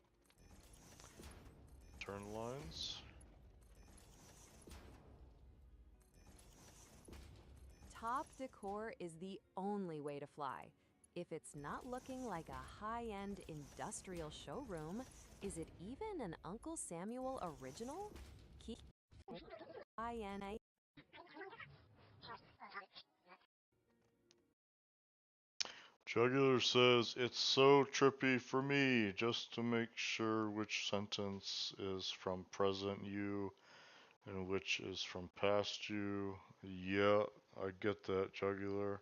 A: Turn lines.
B: Top decor is the only way to fly. If it's not looking like a high-end industrial showroom, is it even an Uncle Samuel original? Keep high-end.
A: Jugular says, it's so trippy for me just to make sure which sentence is from present you and which is from past you. Yeah, I get that, Jugular.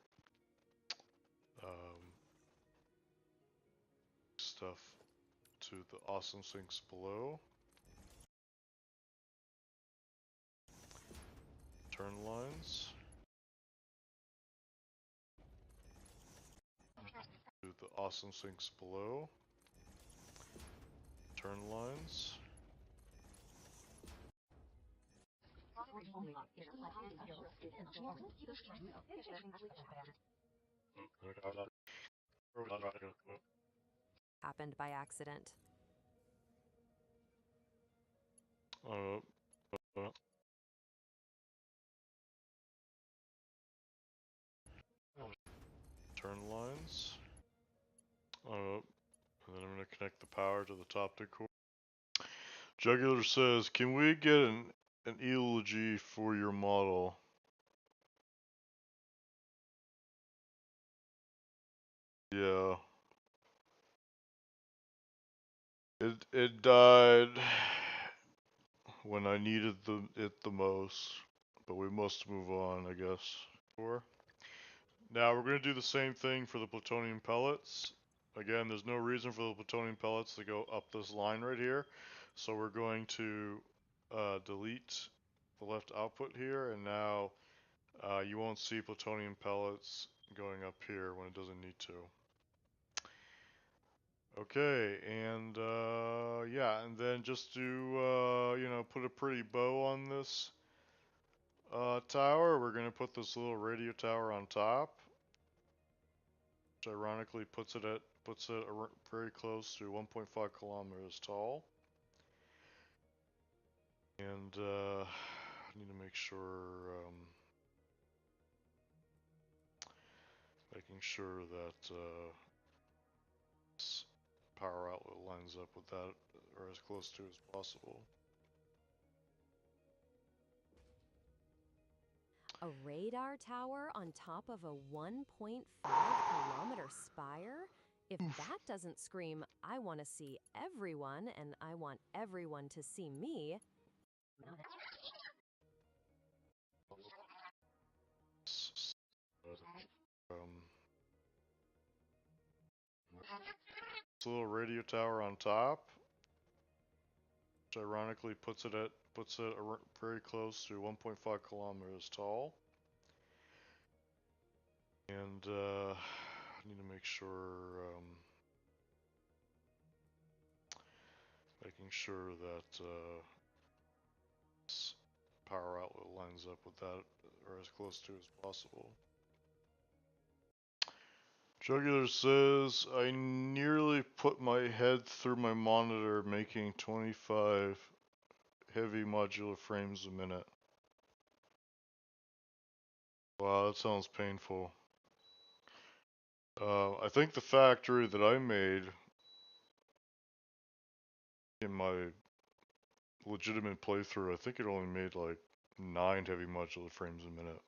A: Stuff to the awesome sinks below. Turn lines. Do the awesome sinks below. Turn lines.
B: Happened by accident.
A: Turn lines. And then I'm going to connect the power to the top two core. Jugular says, can we get an eulogy for your model? Yeah. It died when I needed it the most, but we must move on, I guess. Now we're going to do the same thing for the plutonium pellets. Again, there's no reason for the plutonium pellets to go up this line right here, so we're going to delete the left output here, and now you won't see plutonium pellets going up here when it doesn't need to. Okay, and yeah, and then just to put a pretty bow on this tower, we're gonna put this little radio tower on top, which ironically puts it very close to 1.5 kilometers tall. And I need to make sure that this power outlet lines up with that, or as close to as possible.
B: A radar tower on top of a 1.5-kilometer spire? If that doesn't scream, I want to see everyone and I want everyone to see me.
A: This little radio tower on top, which ironically puts it very close to 1.5 kilometers tall. And I need to make sure that this power outlet lines up with that, or as close to as possible. Jugular says, I nearly put my head through my monitor making 25 heavy modular frames a minute. Wow, that sounds painful. I think the factory that I made in my legitimate playthrough, I think it only made like 9 heavy modular frames a minute.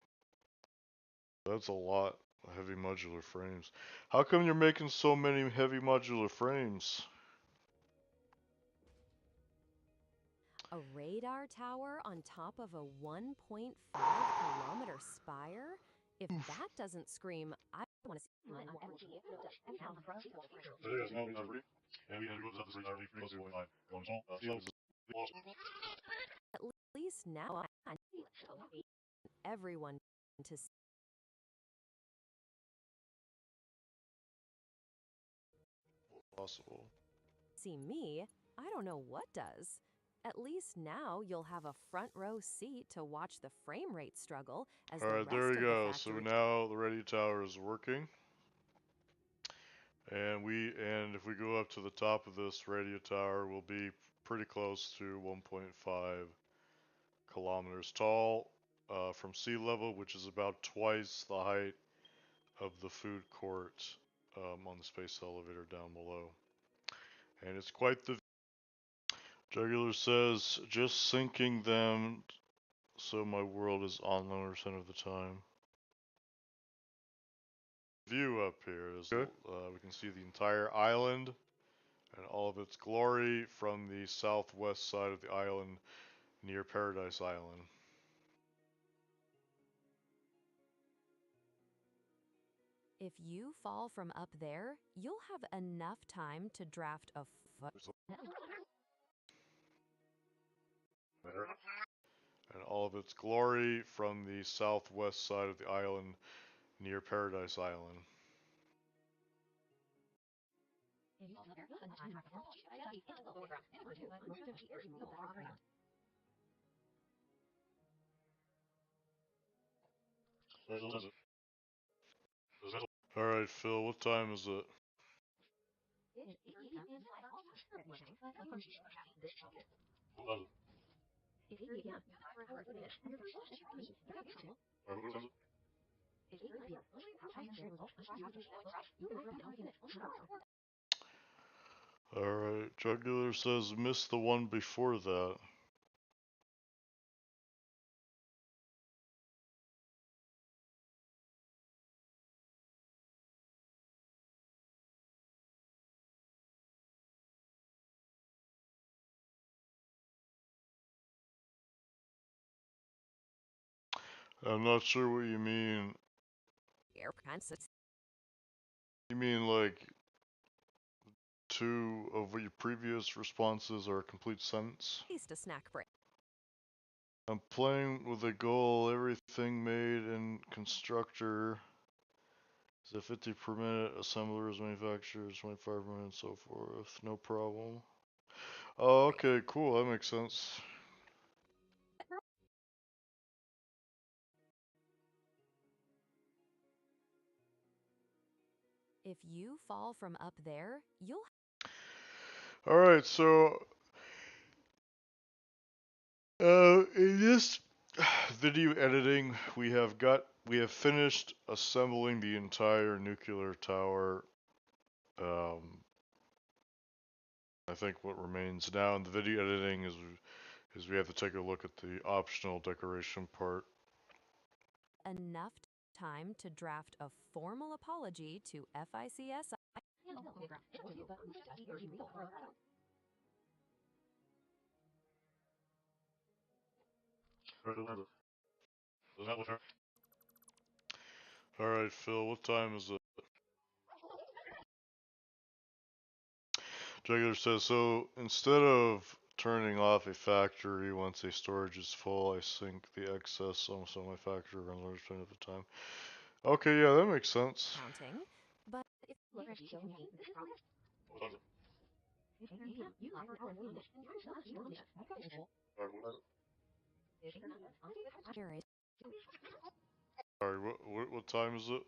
A: That's a lot of heavy modular frames. How come you're making so many heavy modular frames?
B: A radar tower on top of a 1.5-kilometer spire? If that doesn't scream, I want to see. At least now I want everyone to
A: Possible.
B: see me. I don't know what does. At least now you'll have a front row seat to watch the frame rate struggle as the
A: Alright,
B: rest
A: there we
B: of the
A: go. So
B: factory.
A: now the radio tower is working. And if we go up to the top of this radio tower, we'll be pretty close to 1.5 kilometers tall from sea level, which is about twice the height of the food court on the space elevator down below. And it's quite the... Jugular says, just syncing them so my world is on 100% of the time. View up here is we can see the entire island and all of its glory from the southwest side of the island near Paradise Island.
B: If you fall from up there, you'll have enough time to draft a
A: and all of its glory from the southwest side of the island near Paradise Island. Alright, Phil, what time is it? Alright, Jugular says missed the one before that. I'm not sure what you mean. You mean like two of your previous responses are a complete sentence?
B: Taste a snack break.
A: I'm playing with a goal, everything made in constructor is a 50 per minute, assemblers, manufacturers, 25 per minute, and so forth. No problem. Oh, okay, cool, that makes sense.
B: If you fall from up there, you'll.
A: Alright, so in this video editing, we have finished assembling the entire nuclear tower. I think what remains now in the video editing is we have to take a look at the optional decoration part.
B: Enough time to draft a formal apology to FICS.
A: Alright, Phil, what time is it? Jugular says, so instead of turning off a factory once a storage is full, I sink the excess so my factory runs 100% of the time. Okay, yeah, that makes sense.
B: Counting, but if
A: Sorry, what time is it?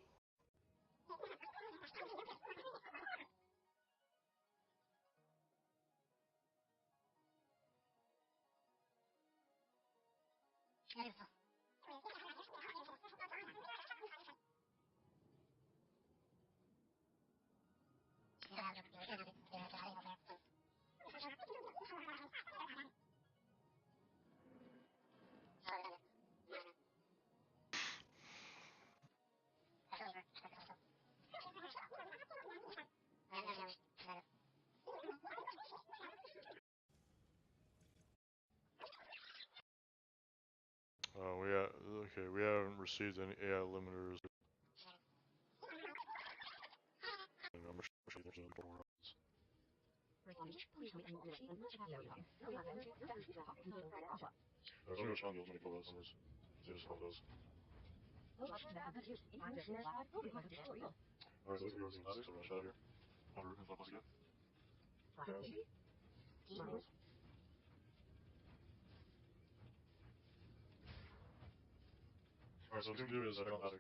A: We haven't received any AI limiters. Alright, so what we can do is I don't matter.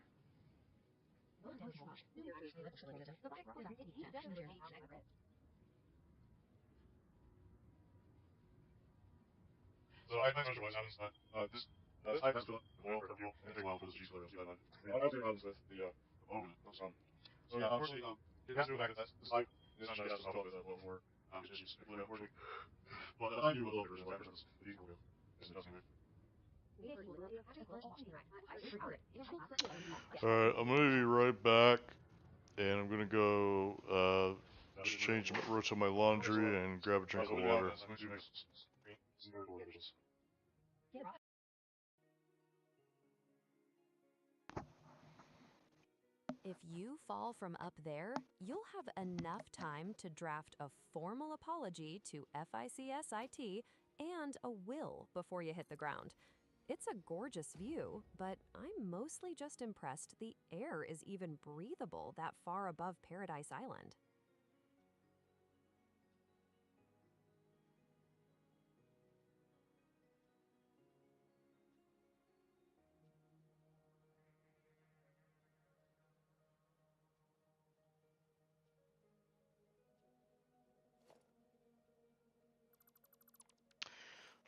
A: So I mentioned what happens that this item has built oil for fuel and take a while for this cheese layer to get on. I have problems with the oven. So yeah, unfortunately, it has to do with the fact that this pipe is essentially has to stop with oil for cheese. Unfortunately, but I do a little bit of version of the diesel oil. It's disgusting. Alright, I'm gonna be right back, and I'm gonna go just rotate my laundry and grab a drink of water.
B: if you fall from up there, you'll have enough time to draft a formal apology to FICSIT and a will before you hit the ground. It's a gorgeous view, but I'm mostly just impressed the air is even breathable that far above Paradise Island.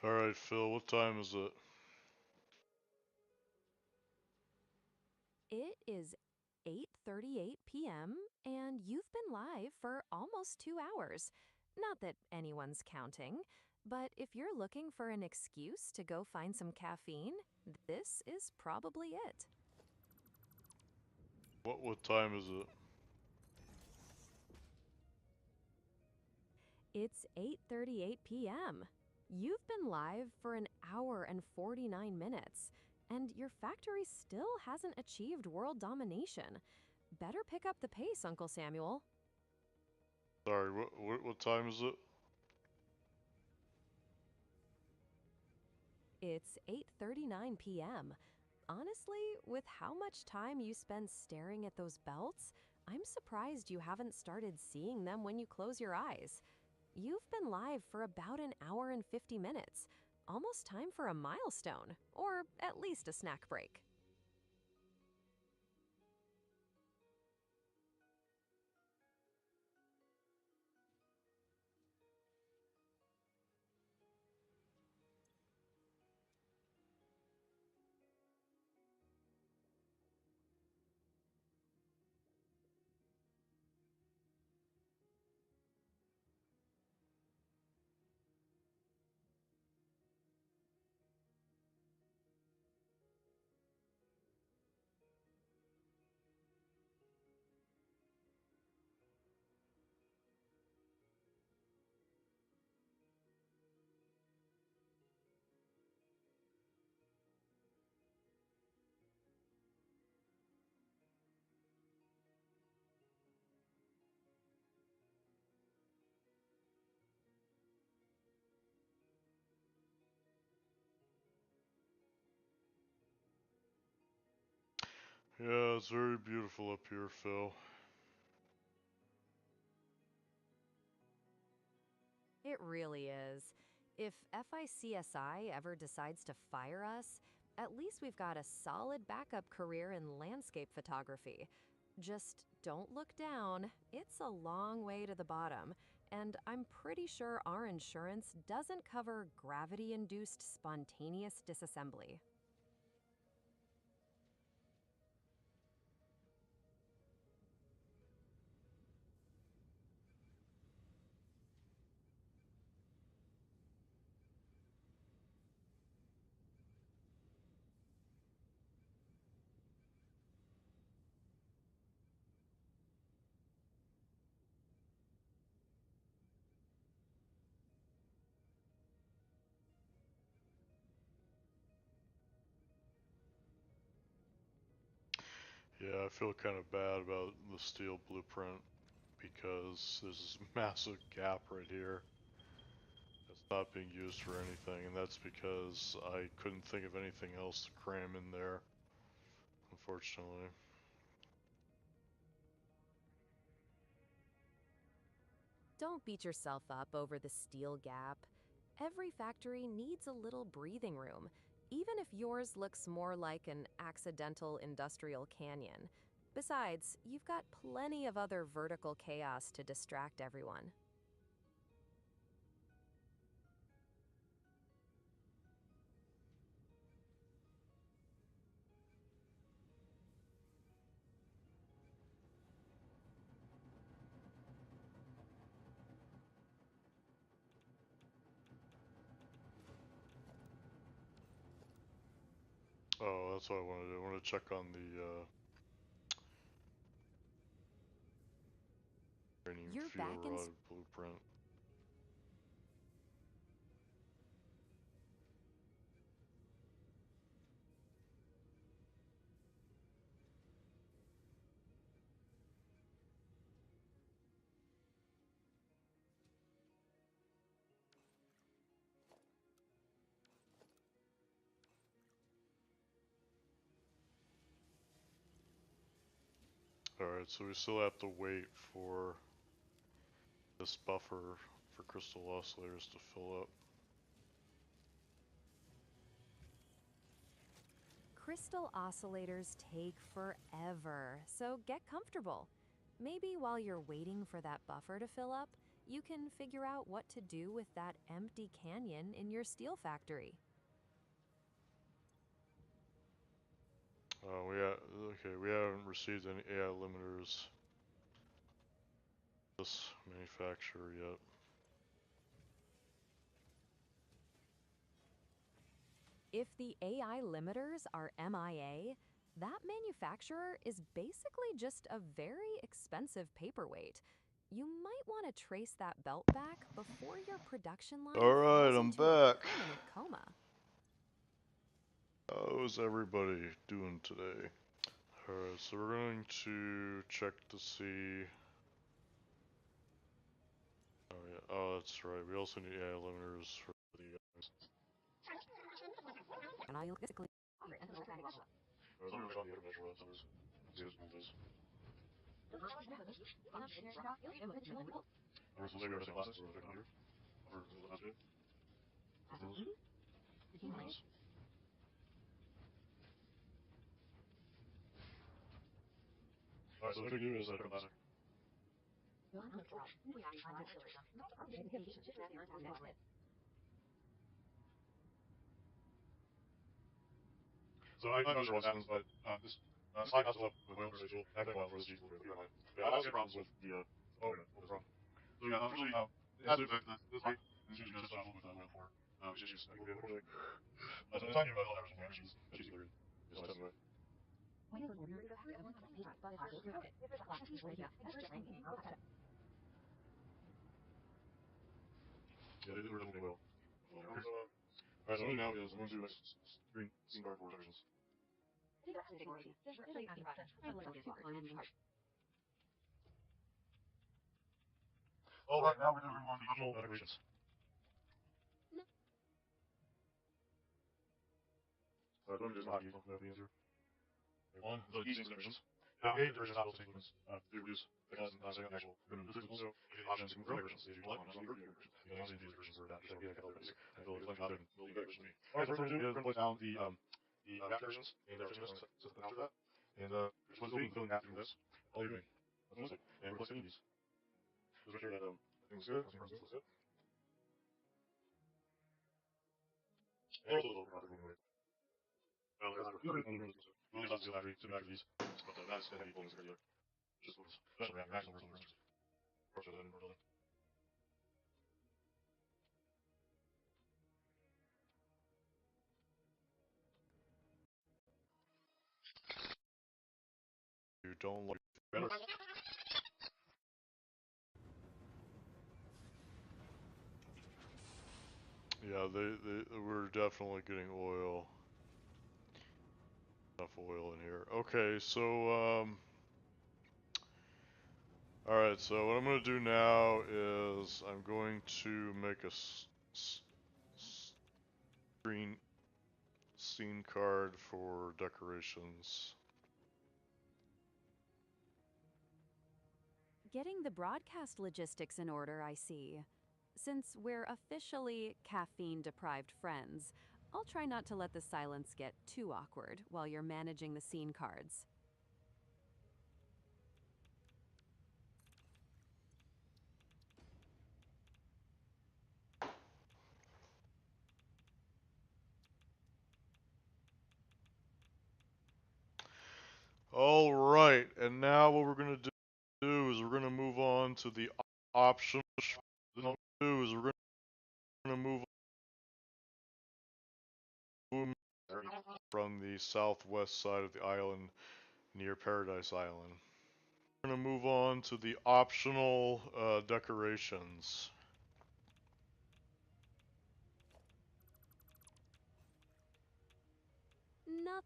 A: Alright, Phil, what time is it?
B: It is 8:38 p.m. and you've been live for almost 2 hours. Not that anyone's counting, but if you're looking for an excuse to go find some caffeine, this is probably it.
A: What time is it?
B: It's 8:38 p.m. You've been live for an hour and 49 minutes, and your factory still hasn't achieved world domination. Better pick up the pace, Uncle Samuel.
A: Sorry, what time is it?
B: It's 8:39 p.m. Honestly, with how much time you spend staring at those belts, I'm surprised you haven't started seeing them when you close your eyes. You've been live for about an hour and 50 minutes. Almost time for a milestone, or at least a snack break.
A: Yeah, it's very beautiful up here, Phil.
B: It really is. If FICSI ever decides to fire us, at least we've got a solid backup career in landscape photography. Just don't look down. It's a long way to the bottom, and I'm pretty sure our insurance doesn't cover gravity-induced spontaneous disassembly.
A: Yeah, I feel kind of bad about the steel blueprint because there's this massive gap right here that's not being used for anything, and that's because I couldn't think of anything else to cram in there, unfortunately.
B: Don't beat yourself up over the steel gap. Every factory needs a little breathing room, even if yours looks more like an accidental industrial canyon. Besides, you've got plenty of other vertical chaos to distract everyone.
A: Oh, that's what I want to do. I want to check on the training
B: You're
A: fuel
B: back in.
A: rod blueprint. Alright, so we still have to wait for this buffer for crystal oscillators to fill up.
B: Crystal oscillators take forever, so get comfortable. Maybe while you're waiting for that buffer to fill up, you can figure out what to do with that empty canyon in your steel factory.
A: We haven't received any AI limiters this manufacturer yet.
B: If the AI limiters are MIA, that manufacturer is basically just a very expensive paperweight. You might want to trace that belt back before your production line
A: Alright,
B: falls
A: I'm
B: into a
A: back.
B: permanent coma.
A: How's everybody doing today? Alright, so we're going to check to see. Oh yeah, oh that's right. We also need AI limiters for the guys.
B: And I basically.
A: Alright, so what we do is come back. So I'm not sure what happens, but this slide has to up with oil residual, acting oil residual for the line. But I also get problems with the oh yeah, what is wrong? So yeah, unfortunately, it has the effect that this light is usually just off with oil for issues. Unfortunately, so I'm talking about all average issues. Issues either is my testimony. Yeah, they were definitely well. Alright, so what I'm doing now is I'm going to screen guard for decorations. Alright, now we're going to move on to the optional decorations. Alright, let me just not use the answer. One, the easing decorations. Now, A decorations have also sequence to reduce the cost and second actual minimum. This is also the options to move from decorations. If you like, I'm not going to decorations. You can also use decorations for that. Just like a basic. And fill it with other and build decorations to me. Alright, so what we're going to do is we're going to place down the map decorations and we're just going to set them after that. And you're supposed to open the filling map through this. All you're doing. That's what it. And we're placing these. Just make sure that everything looks good. Everything looks good. And also the little product anyway. Well, there's other things. We'll use lots of battery to back these. But that is heavy pulling together. Just focus. Especially around maximum for instance. Or so that in building. You don't like better. Yeah, we're definitely getting oil. Enough oil in here. Okay, so alright, so what I'm gonna do now is I'm going to make a screen scene card for decorations.
B: Getting the broadcast logistics in order, I see. Since we're officially caffeine deprived friends, I'll try not to let the silence get too awkward while you're managing the scene cards.
A: Alright, and now what we're gonna do is we're gonna move on to the option. We're gonna move from the southwest side of the island near Paradise Island. We're gonna move on to the optional decorations.
B: Nothing.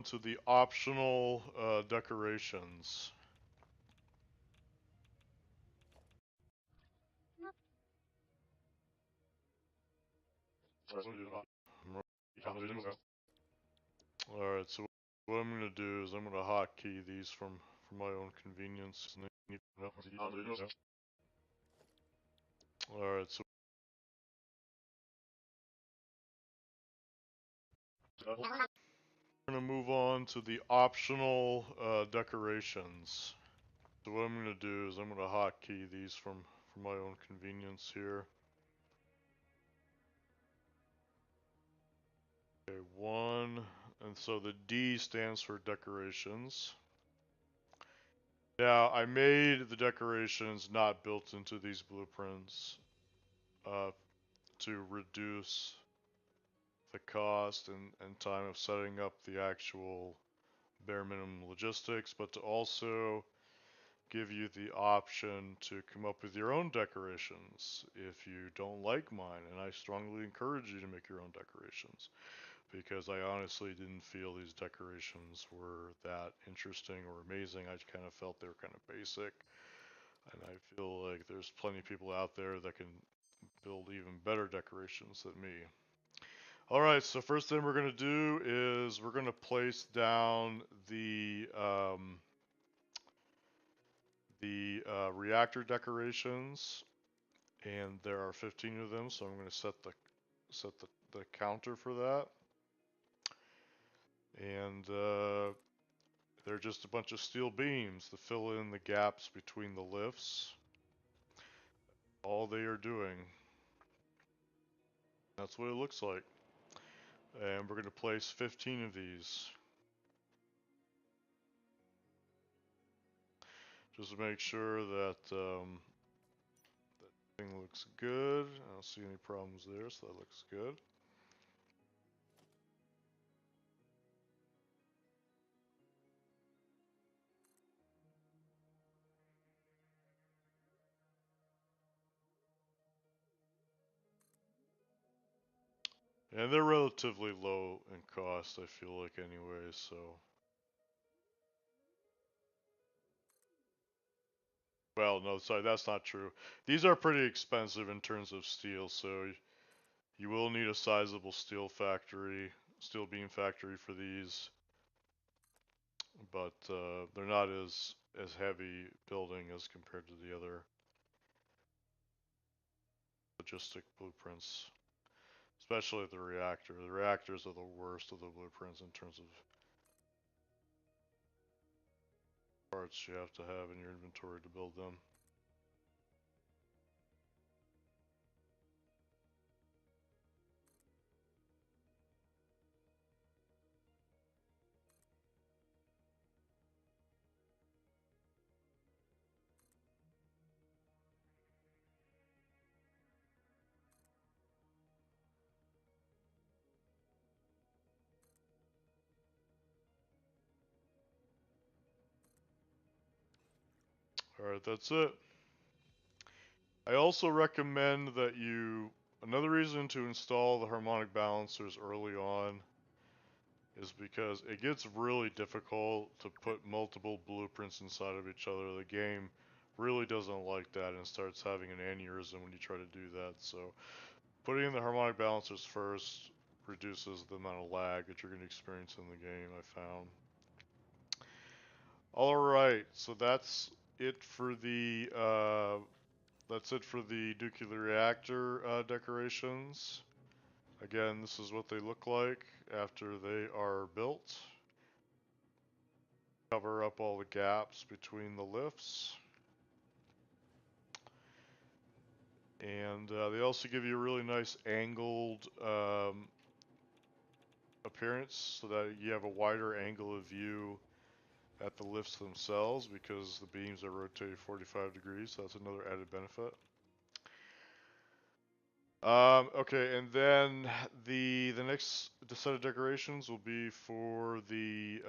A: To the optional decorations. Alright, so what I'm gonna do is I'm gonna hotkey these for my own convenience. Alright, so we're gonna move on to the optional decorations. So what I'm gonna do is I'm gonna hotkey these for my own convenience here. Okay, one, and so the D stands for decorations. Now, I made the decorations not built into these blueprints to reduce the cost and time of setting up the actual bare minimum logistics, but to also give you the option to come up with your own decorations if you don't like mine, and I strongly encourage you to make your own decorations, because I honestly didn't feel these decorations were that interesting or amazing. I kind of felt they were kind of basic, and I feel like there's plenty of people out there that can build even better decorations than me. Alright, so first thing we're going to do is we're going to place down the reactor decorations, and there are 15 of them, so I'm going to set the counter for that. And they're just a bunch of steel beams to fill in the gaps between the lifts. All they are doing. That's what it looks like. And we're going to place 15 of these. Just to make sure that that thing looks good. I don't see any problems there, so that looks good. And they're relatively low in cost, I feel like, anyway, so. Well, no, sorry, that's not true. These are pretty expensive in terms of steel, so you will need a sizable steel beam factory for these. But they're not as heavy building as compared to the other logistic blueprints. Especially the reactor. The reactors are the worst of the blueprints in terms of parts you have to have in your inventory to build them. Alright, that's it. I also recommend that another reason to install the harmonic balancers early on is because it gets really difficult to put multiple blueprints inside of each other. The game really doesn't like that and starts having an aneurysm when you try to do that. So putting in the harmonic balancers first reduces the amount of lag that you're going to experience in the game, I found. Alright, so that's it for the nuclear reactor decorations. Again, this is what they look like after they are built. Cover up all the gaps between the lifts. And they also give you a really nice angled appearance so that you have a wider angle of view at the lifts themselves because the beams are rotated 45 degrees, so that's another added benefit. Okay, and then the next set of decorations will be for the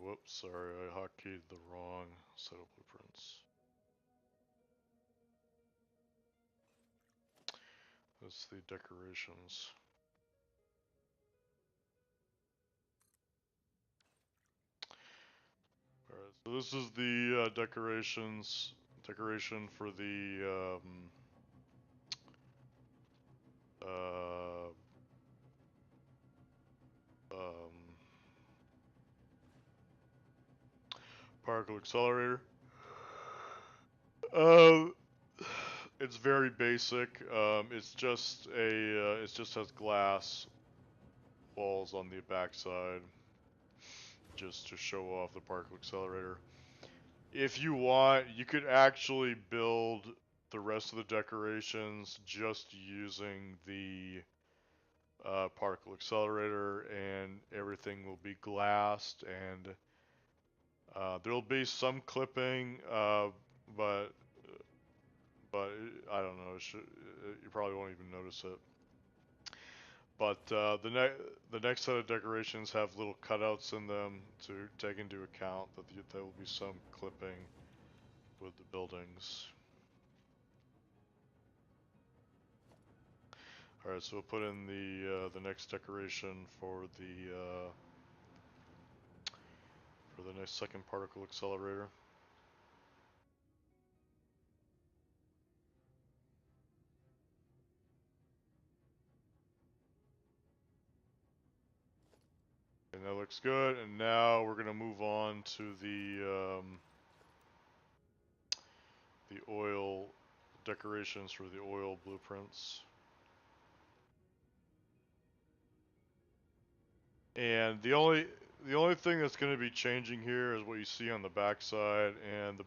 A: whoops, sorry, I hotkeyed the wrong set of blueprints. That's the decorations. So this is the decoration for the uh, um, particle accelerator. Um, it's very basic. It's just it just has glass walls on the backside, just to show off the particle accelerator. If you want, you could actually build the rest of the decorations just using the particle accelerator, and everything will be glassed, and there'll be some clipping, but but I don't know. You probably won't even notice it. But the next set of decorations have little cutouts in them to take into account that there will be some clipping with the buildings. All right, so we'll put in the next decoration for the next second particle accelerator. And that looks good. And now we're gonna move on to the oil decorations for the oil blueprints. And the only thing that's going to be changing here is what you see on the back side, and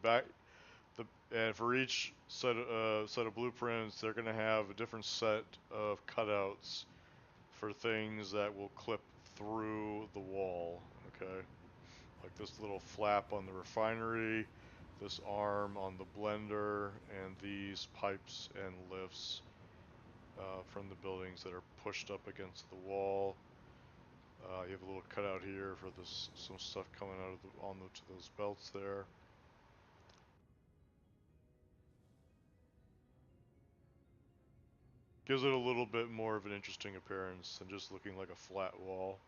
A: and for each set of blueprints, they're going to have a different set of cutouts for things that will clip through the wall. Okay, like this little flap on the refinery, this arm on the blender, and these pipes and lifts from the buildings that are pushed up against the wall. You have a little cutout here for this, some stuff coming out of to those belts there. Gives it a little bit more of an interesting appearance than just looking like a flat wall.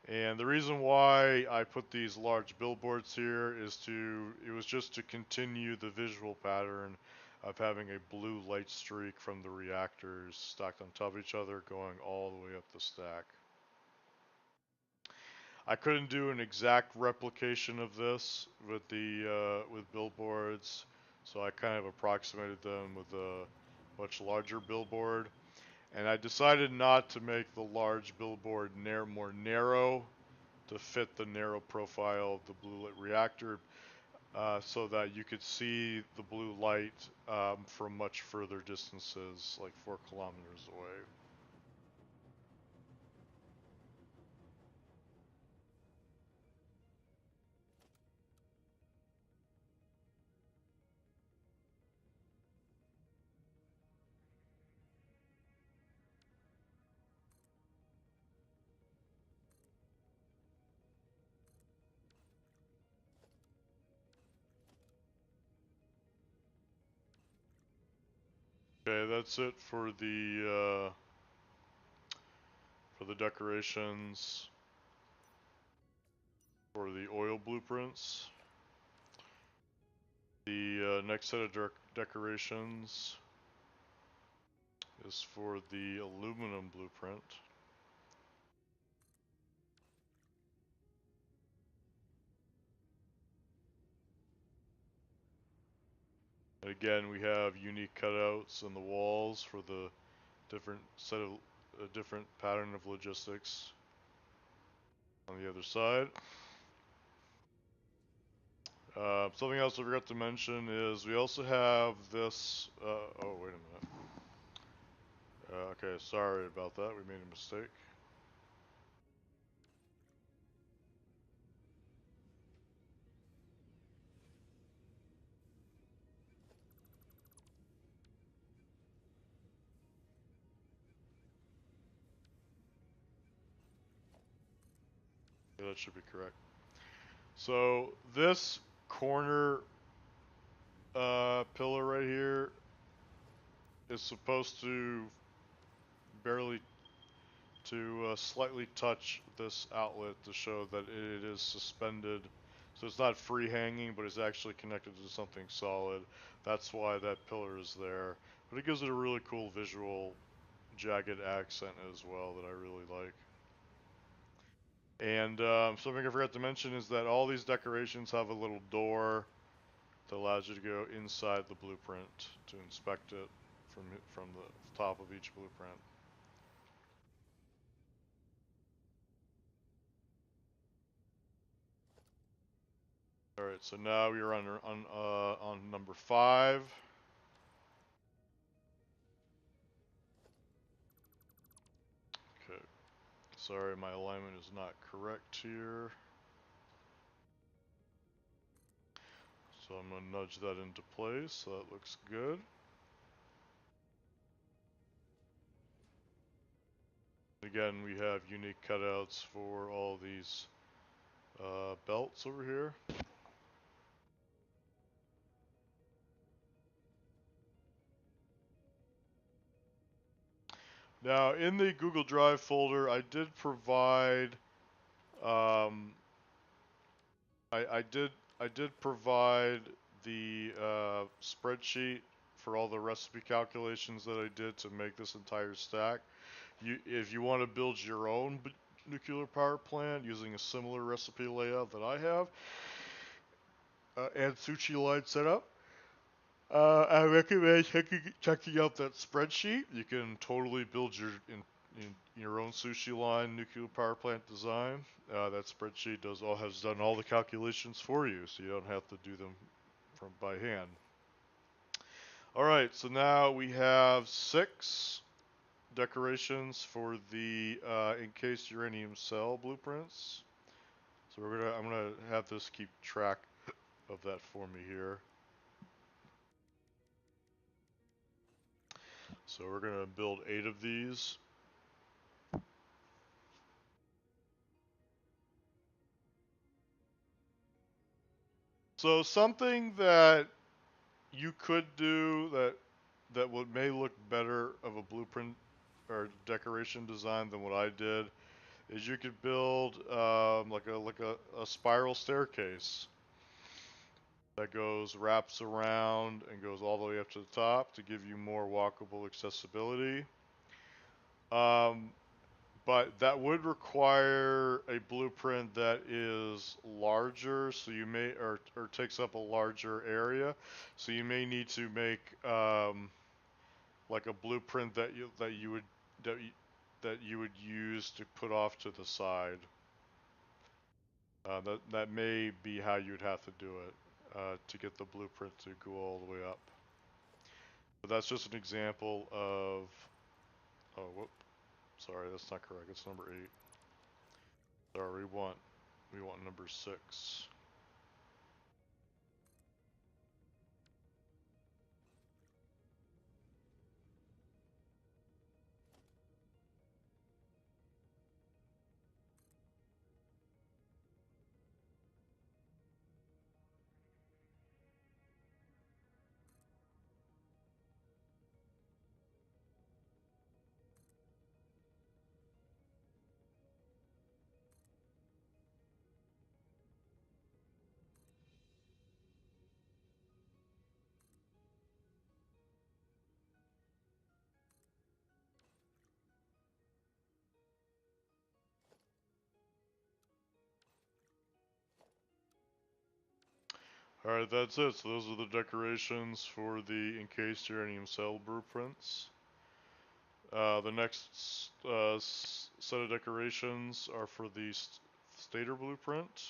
A: And the reason why I put these large billboards here it was just to continue the visual pattern of having a blue light streak from the reactors stacked on top of each other going all the way up the stack. I couldn't do an exact replication of this with the with billboards, so I kind of approximated them with a much larger billboard. And I decided not to make the large billboard more narrow to fit the narrow profile of the blue lit reactor, so that you could see the blue light from much further distances, like 4 kilometers away. Okay, that's it for the decorations for the oil blueprints. The next set of decorations is for the aluminum blueprint. And again, we have unique cutouts on the walls for the different set of different pattern of logistics on the other side. Something else I forgot to mention is we also have this. Oh, wait a minute. Okay, sorry about that. We made a mistake. Yeah, that should be correct. So this corner pillar right here is supposed to barely slightly touch this outlet to show that it is suspended So it's not free hanging, but it's actually connected to something solid. That's why that pillar is there. But it gives it a really cool visual jagged accent as well that I really like. And something I forgot to mention is that all these decorations have a little door that allows you to go inside the blueprint to inspect it from the top of each blueprint. All right, so now we are on number 5. Okay, sorry, my alignment is not correct here. So I'm going to nudge that into place, so that looks good. Again, we have unique cutouts for all these belts over here. Now, in the Google Drive folder, I did provide, um, I did provide the spreadsheet for all the recipe calculations that I did to make this entire stack. If you want to build your own nuclear power plant using a similar recipe layout that I have, and sushi line setup, I recommend checking out that spreadsheet. You can totally build in your own sushi line nuclear power plant design. That spreadsheet has done all the calculations for you, so you don't have to do them by hand. All right, so now we have 6 decorations for the encased uranium cell blueprints. So I'm gonna have this keep track of that for me here. So we're gonna build 8 of these. So something that you could do that may look better of a blueprint or decoration design than what I did is you could build like a spiral staircase that wraps around and goes all the way up to the top to give you more walkable accessibility. But that would require a blueprint that is larger, so you may or takes up a larger area. So you may need to make like a blueprint that you would use to put off to the side. That may be how you'd have to do it to get the blueprint to go all the way up. But that's just an example of. Oh, whoop! Sorry, that's not correct. It's number 8. Sorry, we want number 6. Alright, that's it. So those are the decorations for the encased uranium cell blueprints. The next set of decorations are for the stator blueprint.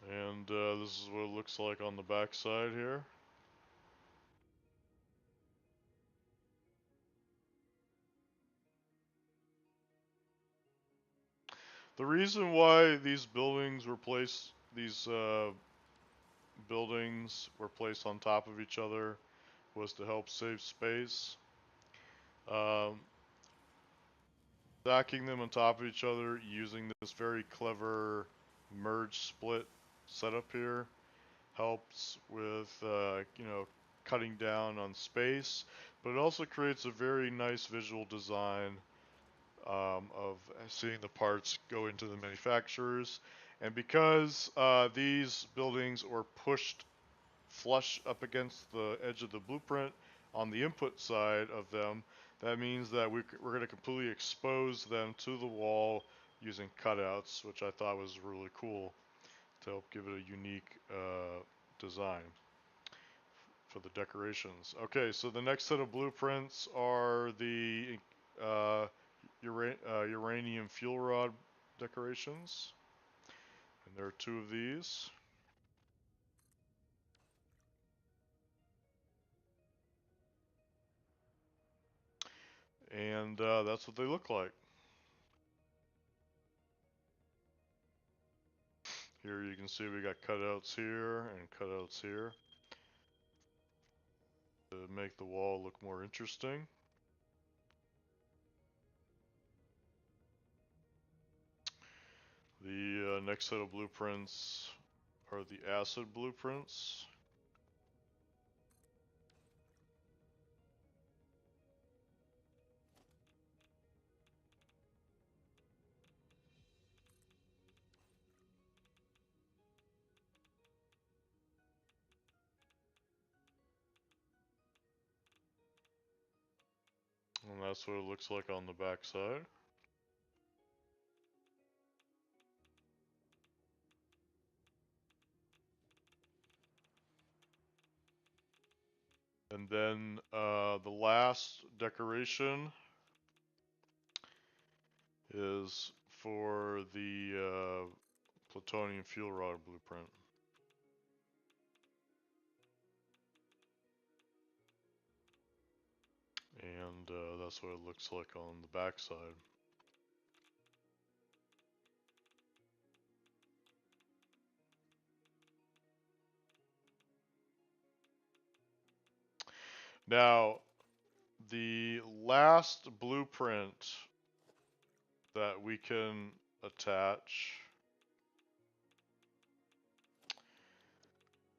A: And this is what it looks like on the back side here. The reason why these buildings were placed on top of each other was to help save space. Um, Stacking them on top of each other using this very clever merge split setup here helps with cutting down on space, but it also creates a very nice visual design of seeing the parts go into the manufacturers. And because these buildings are pushed flush up against the edge of the blueprint on the input side of them, that means that we're going to completely expose them to the wall using cutouts, which I thought was really cool to help give it a unique design for the decorations. Okay, so the next set of blueprints are the uranium fuel rod decorations, and there are two of these. And that's what they look like. Here you can see we got cutouts here and cutouts here to make the wall look more interesting. The next set of blueprints are the acid blueprints. And that's what it looks like on the back side. And then the last decoration is for the plutonium fuel rod blueprint. And that's what it looks like on the back side. Now, the last blueprint that we can attach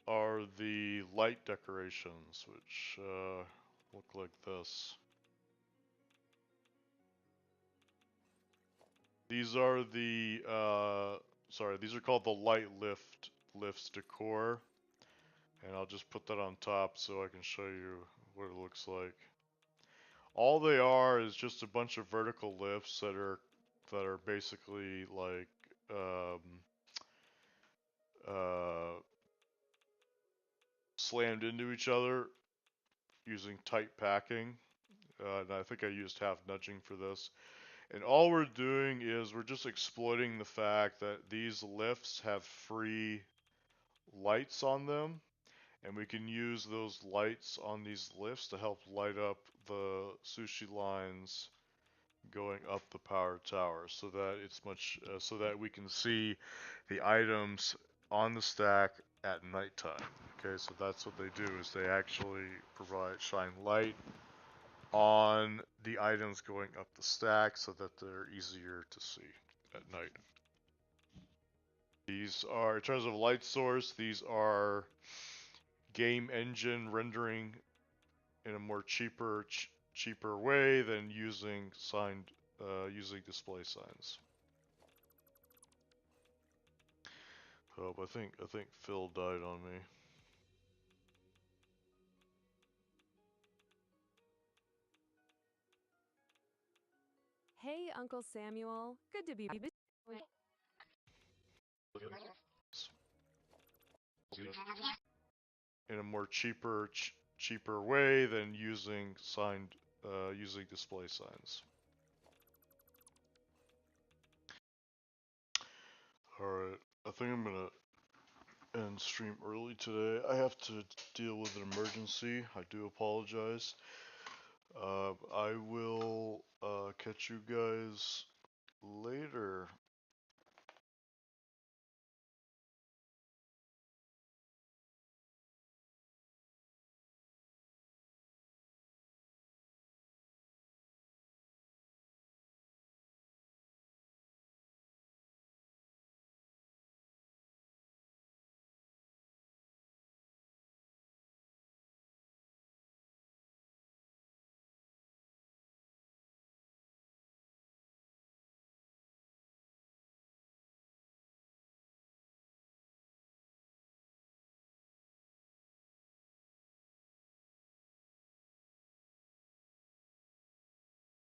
A: are the light decorations, which look like this. These are the these are called the light lifts decor, and I'll just put that on top so I can show you what it looks like. All they are is just a bunch of vertical lifts that are basically like slammed into each other using tight packing. And I think I used half nudging for this. And all we're doing is we're just exploiting the fact that these lifts have free lights on them, and we can use those lights on these lifts to help light up the sushi lines going up the power tower, so that it's so that we can see the items on the stack at nighttime. Okay, so that's what they do, is they actually shine light on the items going up the stack so that they're easier to see at night. These are, in terms of light source, these are game engine rendering in a more cheaper way than using display signs. Oh, I think Phil died on me.
B: Hey, Uncle Samuel. Good to be.
A: In a more cheaper way than using display signs. Alright, I think I'm gonna end stream early today. I have to deal with an emergency. I do apologize. I will catch you guys later.